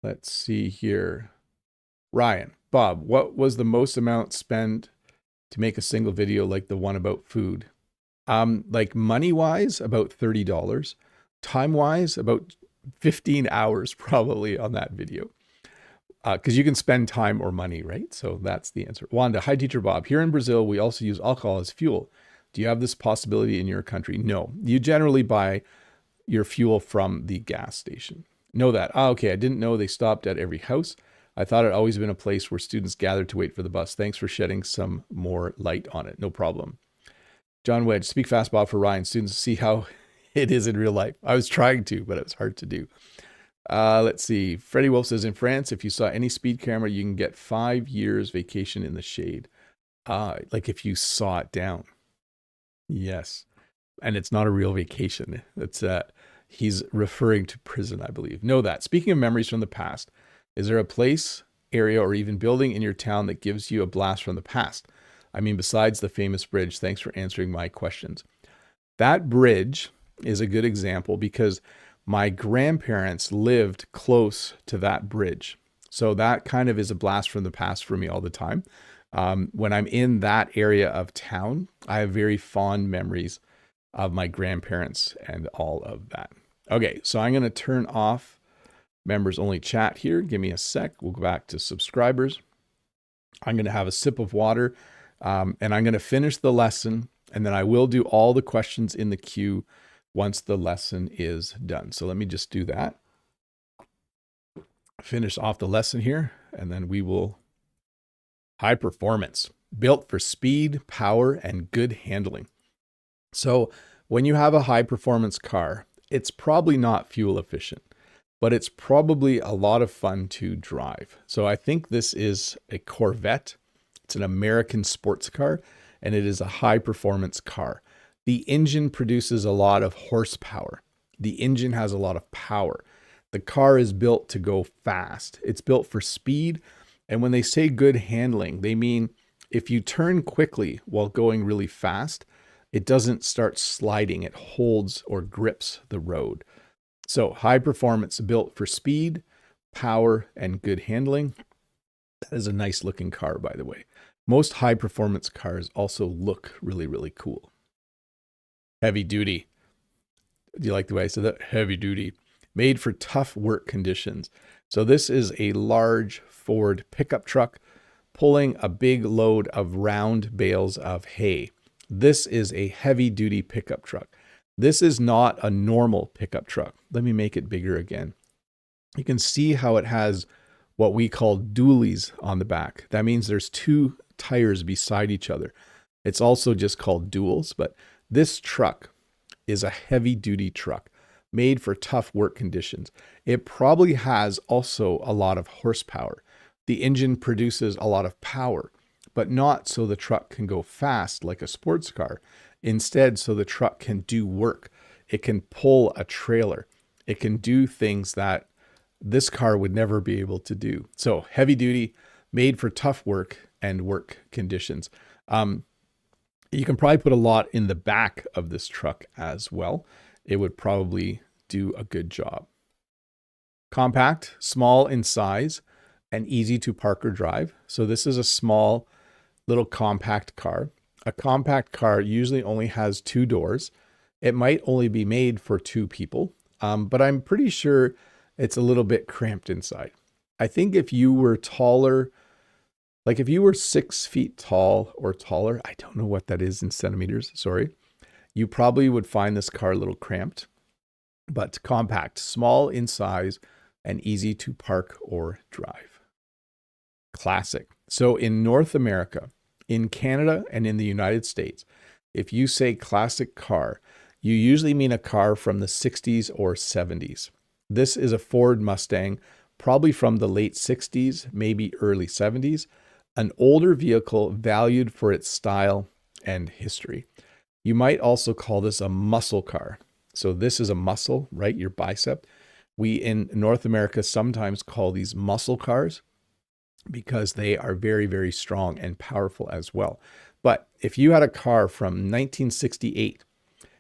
Let's see here. Ryan, Bob, what was the most amount spent to make a single video like the one about food? Like money-wise, about $30. Time-wise, about 15 hours probably on that video. Because you can spend time or money, right? So that's the answer. Wanda, hi, Teacher Bob. Here in Brazil, we also use alcohol as fuel. Do you have this possibility in your country? No. You generally buy your fuel from the gas station. Know that. Okay, I didn't know they stopped at every house. I thought it always been a place where students gathered to wait for the bus. Thanks for shedding some more light on it. No problem. John Wedge, speak fast, Bob, for Ryan. Students see how it is in real life. I was trying to, but it was hard to do. Let's see. Freddie Wolf says, in France, if you saw any speed camera, you can get 5 years vacation in the shade. Like if you saw it down. Yes. And it's not a real vacation. It's he's referring to prison, I believe. Know that. Speaking of memories from the past, is there a place, area, or even building in your town that gives you a blast from the past? I mean, besides the famous bridge. Thanks for answering my questions. That bridge is a good example because my grandparents lived close to that bridge. So that kind of is a blast from the past for me all the time. When I'm in that area of town, I have very fond memories of my grandparents and all of that. Okay, so I'm going to turn off members only chat here. Give me a sec. We'll go back to subscribers. I'm going to have a sip of water and I'm going to finish the lesson, and then I will do all the questions in the queue once the lesson is done. So let me just do that. Finish off the lesson here, and then we will. High performance, built for speed, power, and good handling. So when you have a high performance car, it's probably not fuel efficient, but it's probably a lot of fun to drive. So I think this is a Corvette. It's an American sports car, and it is a high performance car. The engine produces a lot of horsepower. The engine has a lot of power. The car is built to go fast. It's built for speed. And when they say good handling, they mean if you turn quickly while going really fast, it doesn't start sliding. It holds or grips the road. So high performance, built for speed, power, and good handling. That is a nice looking car, by the way. Most high performance cars also look really, really cool. Heavy duty. Do you like the way I said that? Heavy duty. Made for tough work conditions. So this is a large Ford pickup truck pulling a big load of round bales of hay. This is a heavy duty pickup truck. This is not a normal pickup truck. Let me make it bigger again. You can see how it has what we call dualies on the back. That means there's 2 tires beside each other. It's also just called duals, but this truck is a heavy duty truck made for tough work conditions. It probably has also a lot of horsepower. The engine produces a lot of power, but not so the truck can go fast like a sports car. Instead, so the truck can do work. It can pull a trailer. It can do things that this car would never be able to do. So heavy duty, made for tough work and work conditions. You can probably put a lot in the back of this truck as well. It would probably do a good job. Compact, small in size, and easy to park or drive. So this is a small little compact car. A compact car usually only has 2 doors. It might only be made for 2 people, but I'm pretty sure it's a little bit cramped inside. I think if you were taller, like if you were 6 feet tall or taller, I don't know what that is in centimeters, sorry, you probably would find this car a little cramped. But compact, small in size, and easy to park or drive. Classic. So in North America, in Canada, and in the United States, if you say classic car, you usually mean a car from the 60s or 70s. This is a Ford Mustang, probably from the late 60s, maybe early 70s, an older vehicle valued for its style and history. You might also call this a muscle car. So this is a muscle, right? Your bicep. We in North America sometimes call these muscle cars because they are very, very strong and powerful as well. But if you had a car from 1968,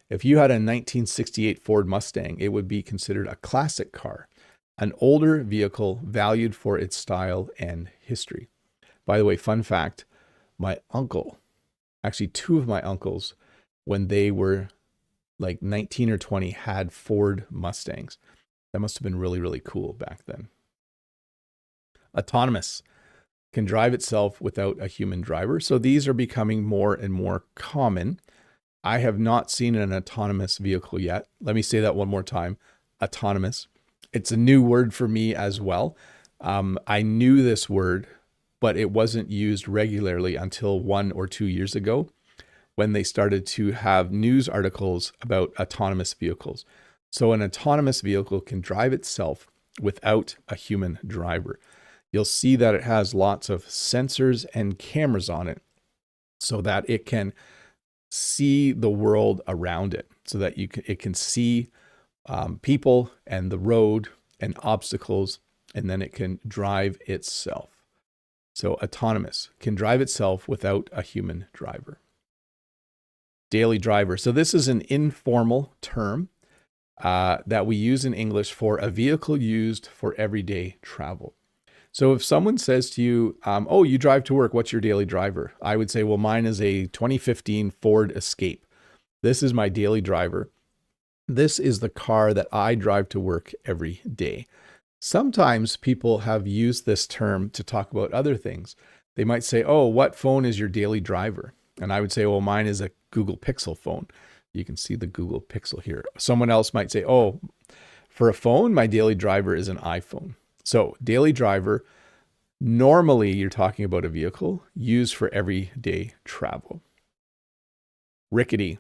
if you had a 1968 Ford Mustang, it would be considered a classic car, an older vehicle valued for its style and history. By the way, fun fact, my uncle, actually 2 of my uncles, when they were like 19 or 20, had Ford Mustangs. That must have been really, really cool back then. Autonomous, can drive itself without a human driver. So these are becoming more and more common. I have not seen an autonomous vehicle yet. Let me say that one more time. Autonomous. It's a new word for me as well. I knew this word, but it wasn't used regularly until 1 or 2 years ago when they started to have news articles about autonomous vehicles. So an autonomous vehicle can drive itself without a human driver. You'll see that it has lots of sensors and cameras on it so that it can see the world around it, so that it can see people and the road and obstacles, and then it can drive itself. So autonomous, can drive itself without a human driver. Daily driver. So this is an informal term that we use in English for a vehicle used for everyday travel. So if someone says to you, oh, you drive to work, what's your daily driver? I would say, well, mine is a 2015 Ford Escape. This is my daily driver. This is the car that I drive to work every day. Sometimes people have used this term to talk about other things. They might say, oh, what phone is your daily driver? And I would say, well, mine is a Google Pixel phone. You can see the Google Pixel here. Someone else might say, oh, for a phone, my daily driver is an iPhone. So daily driver, normally you're talking about a vehicle used for everyday travel. Rickety,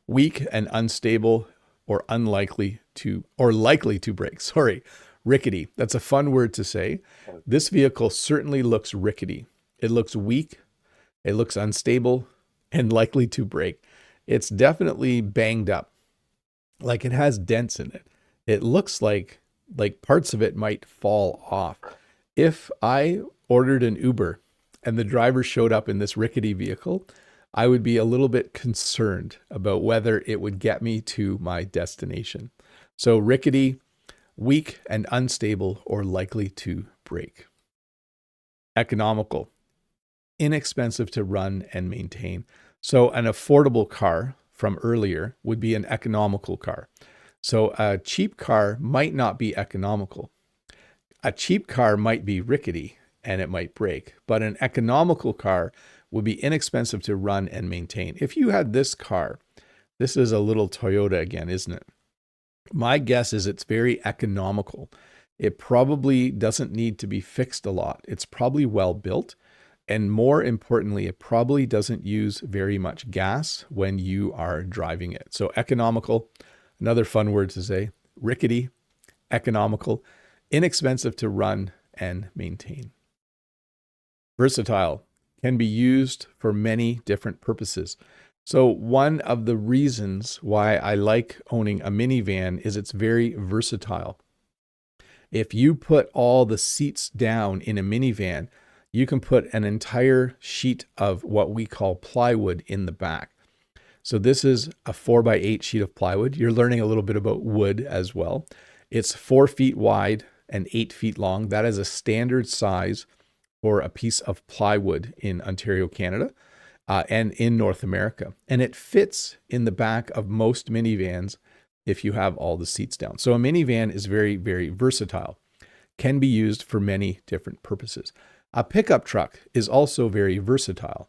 weak and unstable or likely to break. Sorry, rickety. That's a fun word to say. This vehicle certainly looks rickety. It looks weak, it looks unstable and likely to break. It's definitely banged up, like it has dents in it. It looks like parts of it might fall off. If I ordered an Uber and the driver showed up in this rickety vehicle, I would be a little bit concerned about whether it would get me to my destination. So rickety, weak and unstable or likely to break. Economical, inexpensive to run and maintain. So an affordable car from earlier would be an economical car. So a cheap car might not be economical. A cheap car might be rickety and it might break, but an economical car would be inexpensive to run and maintain. If you had this car, this is a little Toyota again, isn't it? My guess is it's very economical. It probably doesn't need to be fixed a lot. It's probably well built. And more importantly, it probably doesn't use very much gas when you are driving it. So economical, another fun word to say, rickety, economical, inexpensive to run and maintain. Versatile, can be used for many different purposes. So one of the reasons why I like owning a minivan is it's very versatile. If you put all the seats down in a minivan, you can put an entire sheet of what we call plywood in the back. So this is a 4x8 sheet of plywood. You're learning a little bit about wood as well. It's 4 feet wide and 8 feet long. That is a standard size for a piece of plywood in Ontario, Canada, and in North America. And it fits in the back of most minivans if you have all the seats down. So a minivan is very, very versatile, can be used for many different purposes. A pickup truck is also very versatile.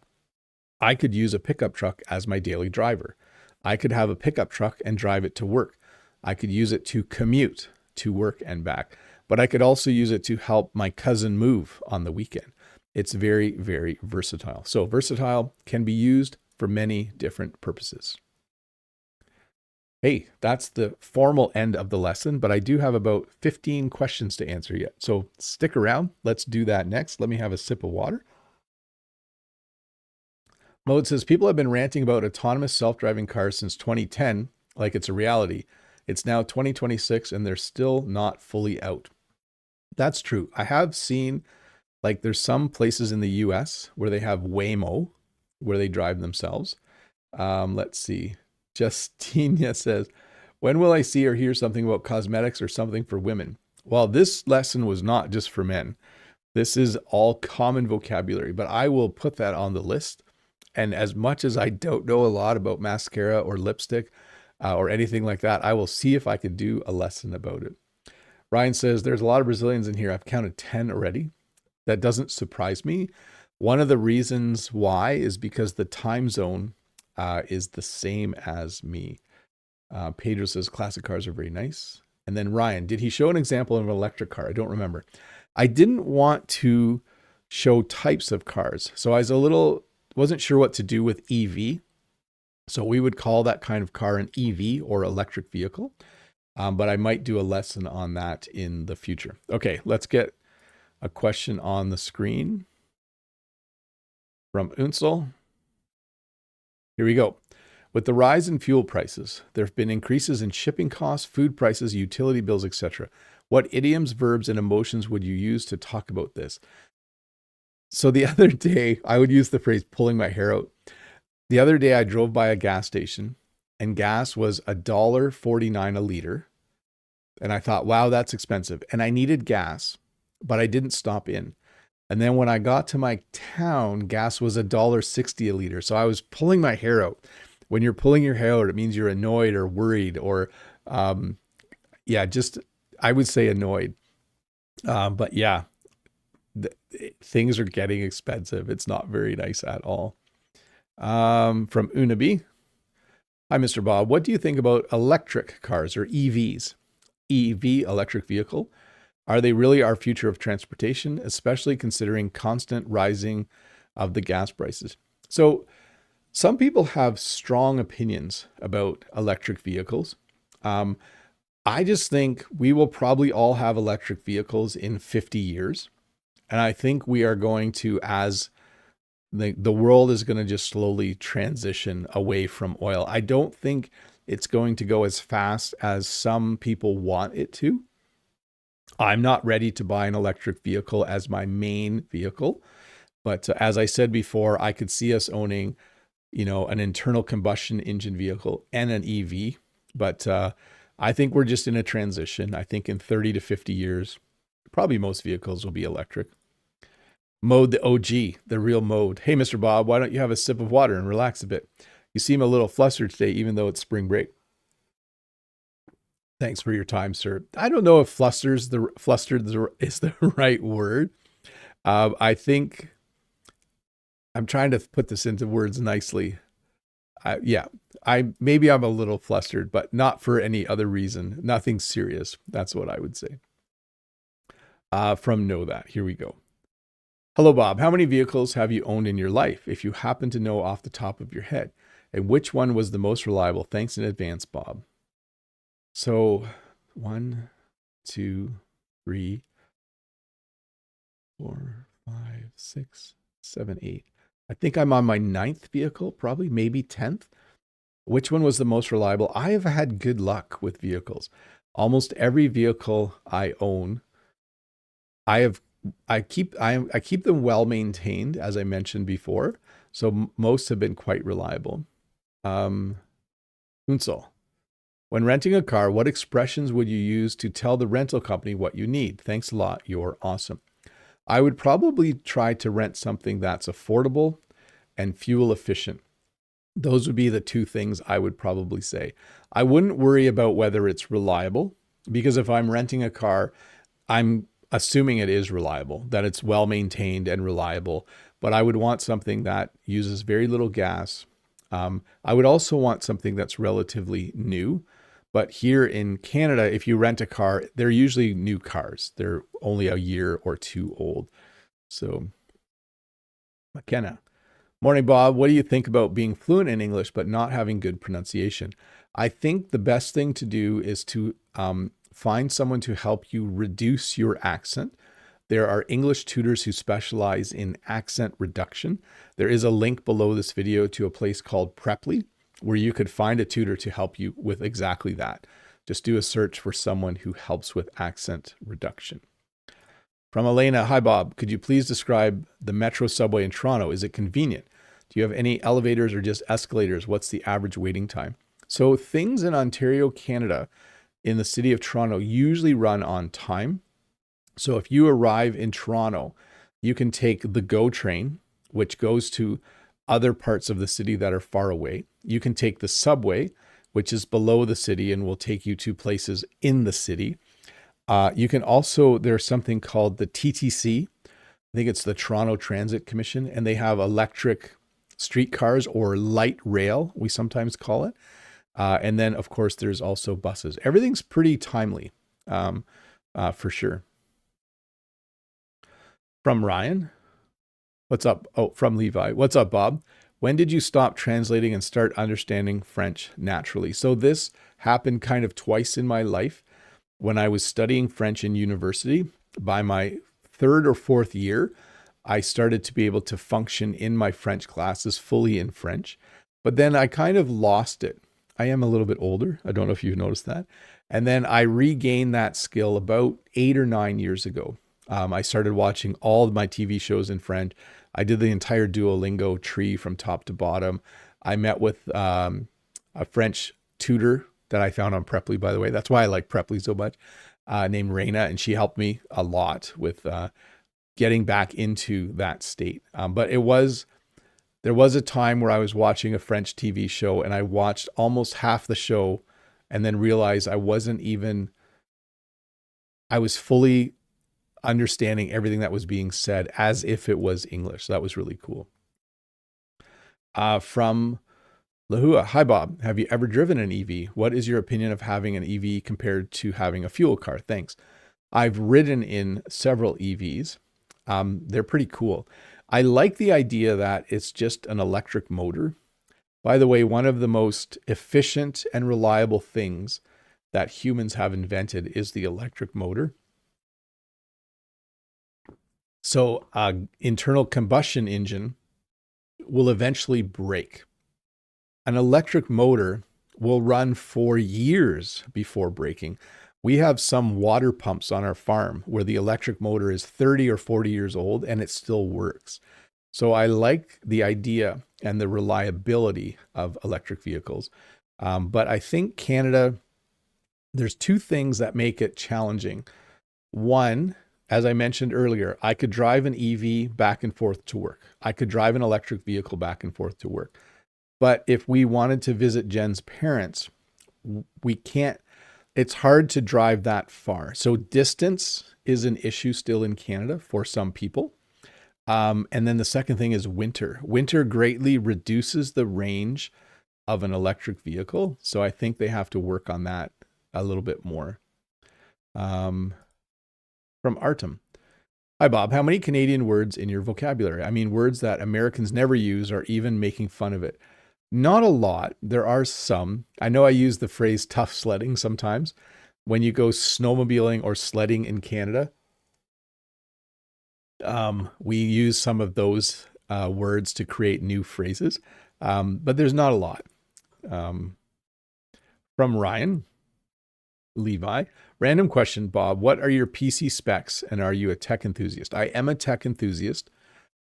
I could use a pickup truck as my daily driver. I could have a pickup truck and drive it to work. I could use it to commute to work and back, but I could also use it to help my cousin move on the weekend. It's very, very versatile. So versatile can be used for many different purposes. Hey, that's the formal end of the lesson, but I do have about 15 questions to answer yet. So stick around. Let's do that next. Let me have a sip of water. Mode says, people have been ranting about autonomous self-driving cars since 2010, like it's a reality. It's now 2026 and they're still not fully out. That's true. I have seen, like, there's some places in the US where they have Waymo, where they drive themselves. Let's see. Justinia says, when will I see or hear something about cosmetics or something for women? Well, this lesson was not just for men. This is all common vocabulary, but I will put that on the list. And as much as I don't know a lot about mascara or lipstick or anything like that, I will see if I could do a lesson about it. Ryan says, there's a lot of Brazilians in here. I've counted 10 already. That doesn't surprise me. One of the reasons why is because the time zone is the same as me. Pedro says, classic cars are very nice. And then Ryan, did he show an example of an electric car? I don't remember. I didn't want to show types of cars. So I wasn't sure what to do with EV. So we would call that kind of car an EV or electric vehicle. But I might do a lesson on that in the future. Okay, let's get a question on the screen from Unsel. Here we go. With the rise in fuel prices, there have been increases in shipping costs, food prices, utility bills, etc. What idioms, verbs, and emotions would you use to talk about this? So the other day, I would use the phrase pulling my hair out. The other day, I drove by a gas station and gas was $1.49 a liter. And I thought, wow, that's expensive. And I needed gas, but I didn't stop in. And then when I got to my town, gas was $1.60 a liter. So I was pulling my hair out. When you're pulling your hair out, it means you're annoyed or worried or, I would say annoyed. But yeah, things are getting expensive. It's not very nice at all. From Unabi. Hi, Mr. Bob. What do you think about electric cars or EVs? EV, electric vehicle. Are they really our future of transportation, especially considering constant rising of the gas prices? So some people have strong opinions about electric vehicles. I just think we will probably all have electric vehicles in 50 years. And I think we are going to, as the world is going to just slowly transition away from oil. I don't think it's going to go as fast as some people want it to. I'm not ready to buy an electric vehicle as my main vehicle. But as I said before, I could see us owning, an internal combustion engine vehicle and an EV. But I think we're just in a transition. I think in 30 to 50 years, probably most vehicles will be electric. Mode, the OG, the real mode. Hey, Mr. Bob, why don't you have a sip of water and relax a bit? You seem a little flustered today, even though it's spring break. Thanks for your time, sir. I don't know if flustered is the right word. I think I'm trying to put this into words nicely. Maybe I'm a little flustered, but not for any other reason. Nothing serious. That's what I would say. From Know That. Here we go. Hello, Bob. How many vehicles have you owned in your life, if you happen to know off the top of your head? And which one was the most reliable? Thanks in advance, Bob. So 1, 2, 3, 4, 5, 6, 7, 8. I think I'm on my ninth vehicle, probably maybe 10th. Which one was the most reliable? I have had good luck with vehicles. Almost every vehicle I own, I have I keep them well maintained, as I mentioned before. So most have been quite reliable. Um, Unsel, when renting a car, what expressions would you use to tell the rental company what you need? Thanks a lot. You're awesome. I would probably try to rent something that's affordable and fuel efficient. Those would be the two things I would probably say. I wouldn't worry about whether it's reliable, because if I'm renting a car, I'm assuming it is reliable, that it's well maintained and reliable. But I would want something that uses very little gas. I would also want something that's relatively new. But here in Canada, if you rent a car, they're usually new cars. They're only a year or two old. So, McKenna. Morning, Bob. What do you think about being fluent in English but not having good pronunciation? I think the best thing to do is to find someone to help you reduce your accent. There are English tutors who specialize in accent reduction. There is a link below this video to a place called Preply, where you could find a tutor to help you with exactly that. Just do a search for someone who helps with accent reduction. From Elena, hi Bob, could you please describe the metro subway in Toronto? Is it convenient? Do you have any elevators or just escalators? What's the average waiting time? So things in Ontario, Canada, in the city of Toronto usually run on time. So if you arrive in Toronto, you can take the GO train, which goes to other parts of the city that are far away. You can take the subway, which is below the city and will take you to places in the city. You can also, there's something called the TTC. I think it's the Toronto Transit Commission, and they have electric streetcars, or light rail, we sometimes call it. And then, of course, there's also buses. Everything's pretty timely, for sure. From Ryan, what's up? Oh, from Levi, what's up, Bob? When did you stop translating and start understanding French naturally? So this happened kind of twice in my life. When I was studying French in university, by my third or fourth year, I started to be able to function in my French classes fully in French. But then I kind of lost it. I am a little bit older. I don't know if you've noticed that. And then I regained that skill about 8 or 9 years ago. I started watching all of my TV shows in French. I did the entire Duolingo tree from top to bottom. I met with a French tutor that I found on Preply, by the way. That's why I like Preply so much, named Raina, and she helped me a lot with getting back into that state. But there was a time where I was watching a French TV show and I watched almost half the show and then realized I was fully understanding everything that was being said as if it was English. So that was really cool. From Lahua, hi Bob, have you ever driven an EV? What is your opinion of having an EV compared to having a fuel car? Thanks. I've ridden in several EVs. They're pretty cool. I like the idea that it's just an electric motor. By the way, one of the most efficient and reliable things that humans have invented is the electric motor. So internal combustion engine will eventually break. An electric motor will run for years before breaking. We have some water pumps on our farm where the electric motor is 30 or 40 years old and it still works. So I like the idea and the reliability of electric vehicles. But I think Canada, there's two things that make it challenging. One, as I mentioned earlier, I could drive an EV back and forth to work. I could drive an electric vehicle back and forth to work. But if we wanted to visit Jen's parents, we can't, it's hard to drive that far. So distance is an issue still in Canada for some people. And then the second thing is winter. Winter greatly reduces the range of an electric vehicle. So I think they have to work on that a little bit more. From Artem. Hi, Bob. How many Canadian words in your vocabulary? I mean, words that Americans never use or even making fun of it. Not a lot. There are some. I know I use the phrase tough sledding sometimes. When you go snowmobiling or sledding in Canada, we use some of those words to create new phrases, but there's not a lot. From Ryan Levi, random question, Bob, what are your PC specs and are you a tech enthusiast? I am a tech enthusiast.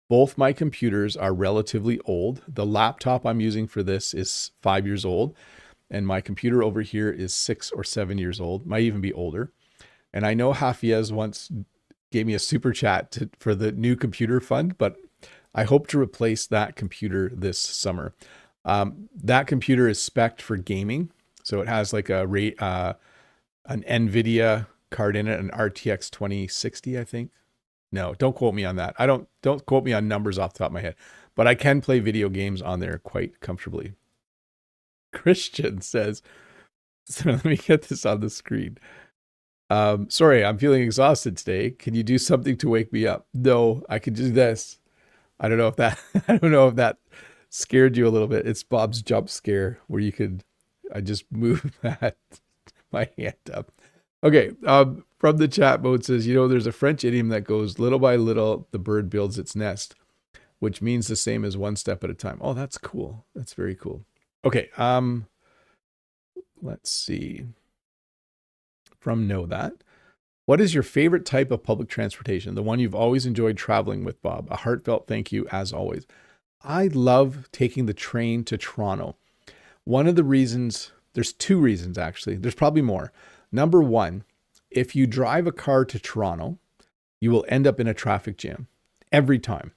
Both my computers are relatively old. The laptop I'm using for this is 5 years old, and my computer over here is 6 or 7 years old, might even be older. And I know Hafiez once gave me a super chat for the new computer fund, but I hope to replace that computer this summer. That computer is spec'd for gaming. So it has like an NVIDIA card in it, an RTX 2060, I think. No, don't quote me on that. Don't quote me on numbers off the top of my head, but I can play video games on there quite comfortably. Christian says, so let me get this on the screen. Sorry, I'm feeling exhausted today. Can you do something to wake me up? No, I could do this. I don't know if that scared you a little bit. It's Bob's jump scare where I just move my hand up. Okay. From the chat mode says, there's a French idiom that goes, little by little, the bird builds its nest, which means the same as one step at a time. Oh, that's cool. That's very cool. Okay. Let's see. From Know That. What is your favorite type of public transportation? The one you've always enjoyed traveling with, Bob. A heartfelt thank you as always. I love taking the train to Toronto. One of the reasons, there's two reasons actually. There's probably more. Number one, if you drive a car to Toronto, you will end up in a traffic jam every time.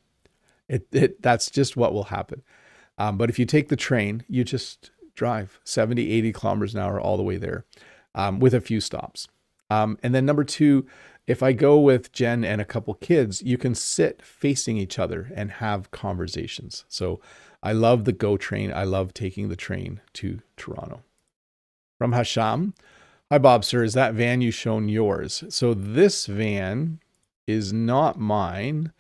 That's just what will happen. But if you take the train, you just drive 70, 80 kilometers an hour all the way there with a few stops. And then number two, if I go with Jen and a couple kids, you can sit facing each other and have conversations. So I love the GO train. I love taking the train to Toronto. From Hasham, hi Bob, sir, is that van you shown yours? So this van is not mine,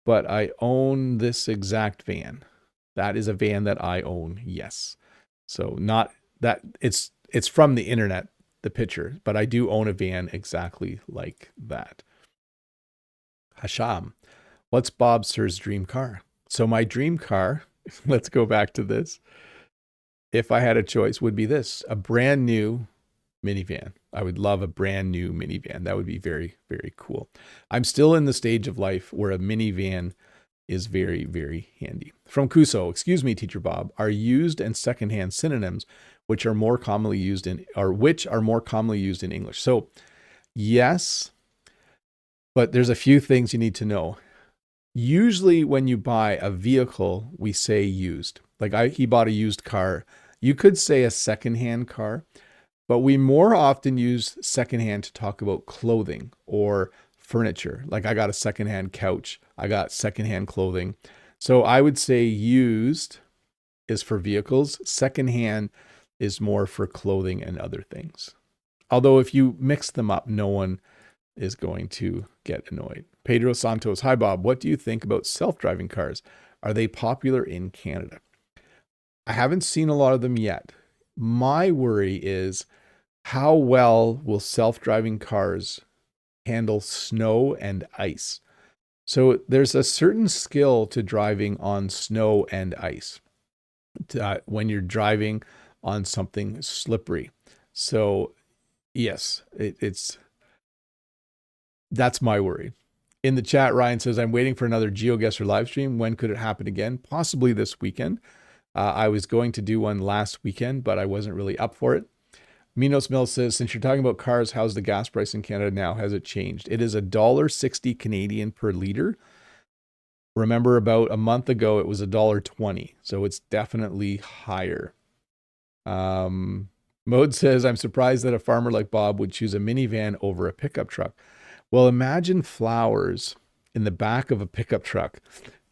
but I own this exact van. That is a van that I own, yes. So not that, it's from the internet, the picture, but I do own a van exactly like that. Hasham, what's Bob sir's dream car? So my dream car, let's go back to this. If I had a choice, would be this, a brand new minivan. I would love a brand new minivan. That would be very, very cool. I'm still in the stage of life where a minivan is very, very handy. From Kuso, excuse me, Teacher Bob, are used and secondhand synonyms which are more commonly used in English? So yes, but there's a few things you need to know. Usually when you buy a vehicle, we say used. Like he bought a used car. You could say a secondhand car, but we more often use secondhand to talk about clothing or furniture. Like I got a secondhand couch. I got secondhand clothing. So I would say used is for vehicles. Secondhand is more for clothing and other things. Although if you mix them up, no one is going to get annoyed. Pedro Santos, hi Bob, what do you think about self-driving cars? Are they popular in Canada? I haven't seen a lot of them yet. My worry is how well will self-driving cars handle snow and ice? So there's a certain skill to driving on snow and ice when you're driving on something slippery. So yes, that's my worry. In the chat, Ryan says, I'm waiting for another GeoGuessr live stream. When could it happen again? Possibly this weekend. I was going to do one last weekend, but I wasn't really up for it. Minos Mill says, since you're talking about cars, how's the gas price in Canada now? Has it changed? It is $1.60 Canadian per liter. Remember about a month ago, it was $1.20. So it's definitely higher. Mode says, I'm surprised that a farmer like Bob would choose a minivan over a pickup truck. Well, imagine flowers in the back of a pickup truck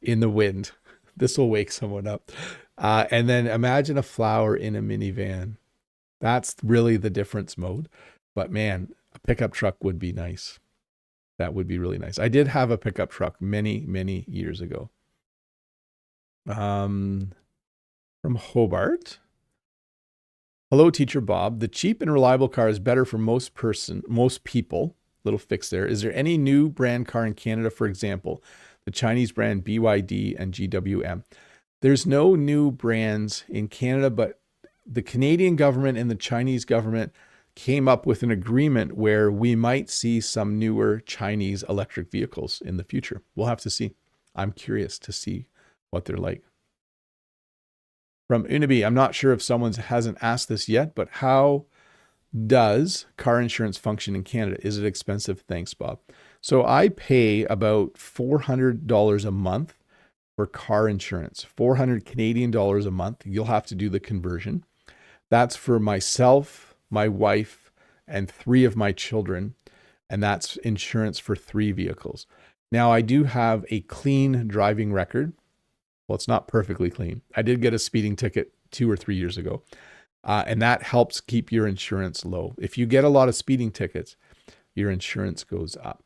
in the wind. This will wake someone up. And then imagine a flower in a minivan. That's really the difference, Mode. But man, a pickup truck would be nice. That would be really nice. I did have a pickup truck many, many years ago. From Hobart. Hello, Teacher Bob. The cheap and reliable car is better for most people. Little fix there. Is there any new brand car in Canada, for example? the Chinese brand BYD and GWM. There's no new brands in Canada, but the Canadian government and the Chinese government came up with an agreement where we might see some newer Chinese electric vehicles in the future. We'll have to see. I'm curious to see what they're like. From Unibi, I'm not sure if someone hasn't asked this yet, but how does car insurance function in Canada? Is it expensive? Thanks, Bob. So I pay about $400 a month for car insurance, 400 Canadian dollars a month. You'll have to do the conversion. That's for myself, my wife, and 3 of my children. And that's insurance for 3 vehicles. Now, I do have a clean driving record. Well, it's not perfectly clean. I did get a speeding ticket 2 or 3 years ago. And that helps keep your insurance low. If you get a lot of speeding tickets, your insurance goes up.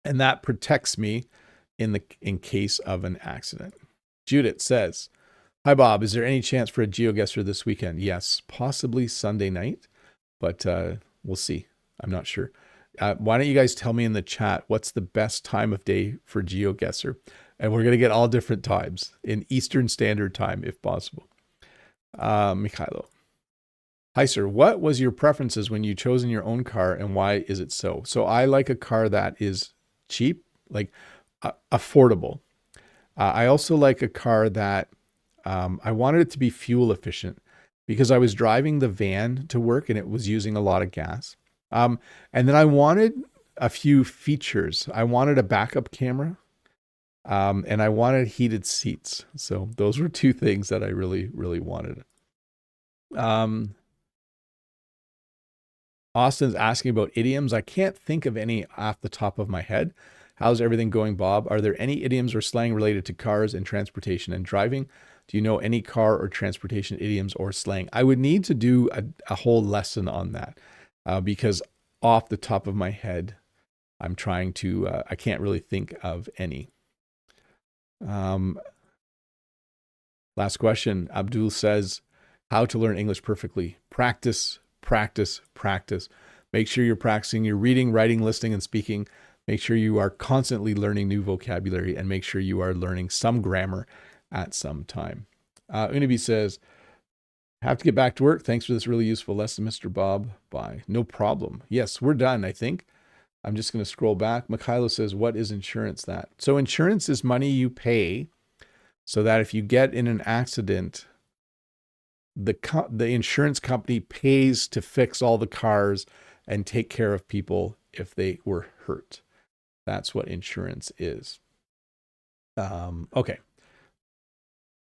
And that protects me in case of an accident. Judith says, hi, Bob. Is there any chance for a GeoGuessr this weekend? Yes, possibly Sunday night, but we'll see. I'm not sure. Why don't you guys tell me in the chat what's the best time of day for GeoGuessr? And we're going to get all different times in Eastern Standard Time, if possible. Mikhailo. Hi, sir. What was your preferences when you chosen your own car, and why is it so? So I like a car that is cheap, like affordable. I also like a car that I wanted it to be fuel efficient because I was driving the van to work and it was using a lot of gas. And then I wanted a few features. I wanted a backup camera. And I wanted heated seats. So those were 2 things that I really, really wanted. Austin's asking about idioms. I can't think of any off the top of my head. How's everything going, Bob? Are there any idioms or slang related to cars and transportation and driving? Do you know any car or transportation idioms or slang? I would need to do a whole lesson on that because off the top of my head, I'm trying to, I can't really think of any. Last question. Abdul says, how to learn English perfectly. Practice, practice, practice. Make sure you're practicing your reading, writing, listening, and speaking. Make sure you are constantly learning new vocabulary, and make sure you are learning some grammar at some time. Unibi says, have to get back to work. Thanks for this really useful lesson, Mr. Bob. Bye. No problem. Yes, we're done, I think. I'm just going to scroll back. Mikhailo says, what is insurance that? So insurance is money you pay so that if you get in an accident, the insurance company pays to fix all the cars and take care of people if they were hurt. That's what insurance is. Okay.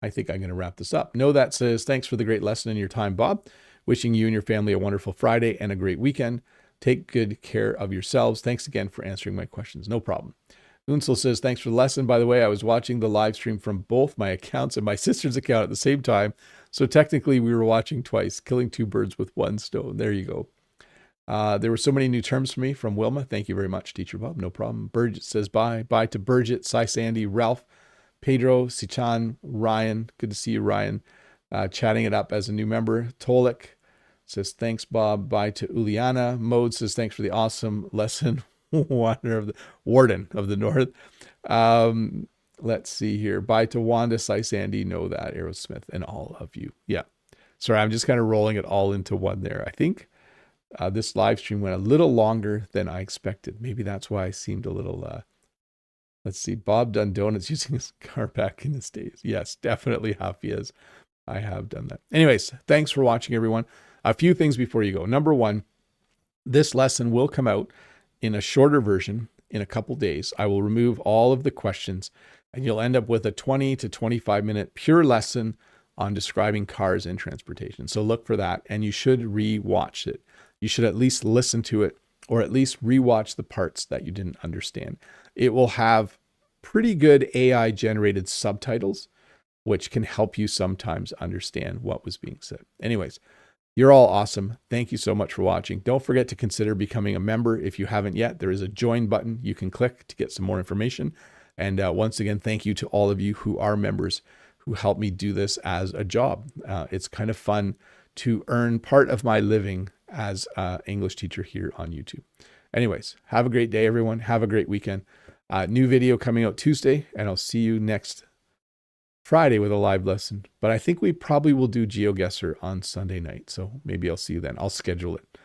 I think I'm going to wrap this up. Know that says, thanks for the great lesson and your time, Bob. Wishing you and your family a wonderful Friday and a great weekend. Take good care of yourselves. Thanks again for answering my questions. No problem. Unsel says, thanks for the lesson. By the way, I was watching the live stream from both my accounts and my sister's account at the same time. So technically we were watching twice, killing 2 birds with 1 stone. There you go. There were so many new terms for me from Wilma. Thank you very much, Teacher Bob. No problem. Burgett says bye. Bye to Burgett, Cy Sandy, Ralph, Pedro, Sichan, Ryan. Good to see you, Ryan. Chatting it up as a new member. Tolik says, thanks, Bob. Bye to Uliana. Mode says, thanks for the awesome lesson. Warden of the North. Let's see here. Bye to Wanda, Cy Sandy, Know That, Aerosmith, and all of you. Yeah. Sorry, I'm just kind of rolling it all into one there. I think this live stream went a little longer than I expected. Maybe that's why I seemed a little, let's see, Bob done donuts using his car back in his days. Yes, definitely happy as I have done that. Anyways, thanks for watching, everyone. A few things before you go. Number 1, this lesson will come out in a shorter version in a couple days. I will remove all of the questions and you'll end up with a 20 to 25 minute pure lesson on describing cars and transportation. So look for that, and you should re-watch it. You should at least listen to it, or at least re-watch the parts that you didn't understand. It will have pretty good AI generated subtitles, which can help you sometimes understand what was being said. Anyways, you're all awesome. Thank you so much for watching. Don't forget to consider becoming a member if you haven't yet. There is a join button you can click to get some more information. And once again, thank you to all of you who are members who help me do this as a job. It's kind of fun to earn part of my living as an English teacher here on YouTube. Anyways, have a great day, everyone. Have a great weekend. New video coming out Tuesday, and I'll see you next Friday with a live lesson. But I think we probably will do GeoGuessr on Sunday night. So maybe I'll see you then. I'll schedule it.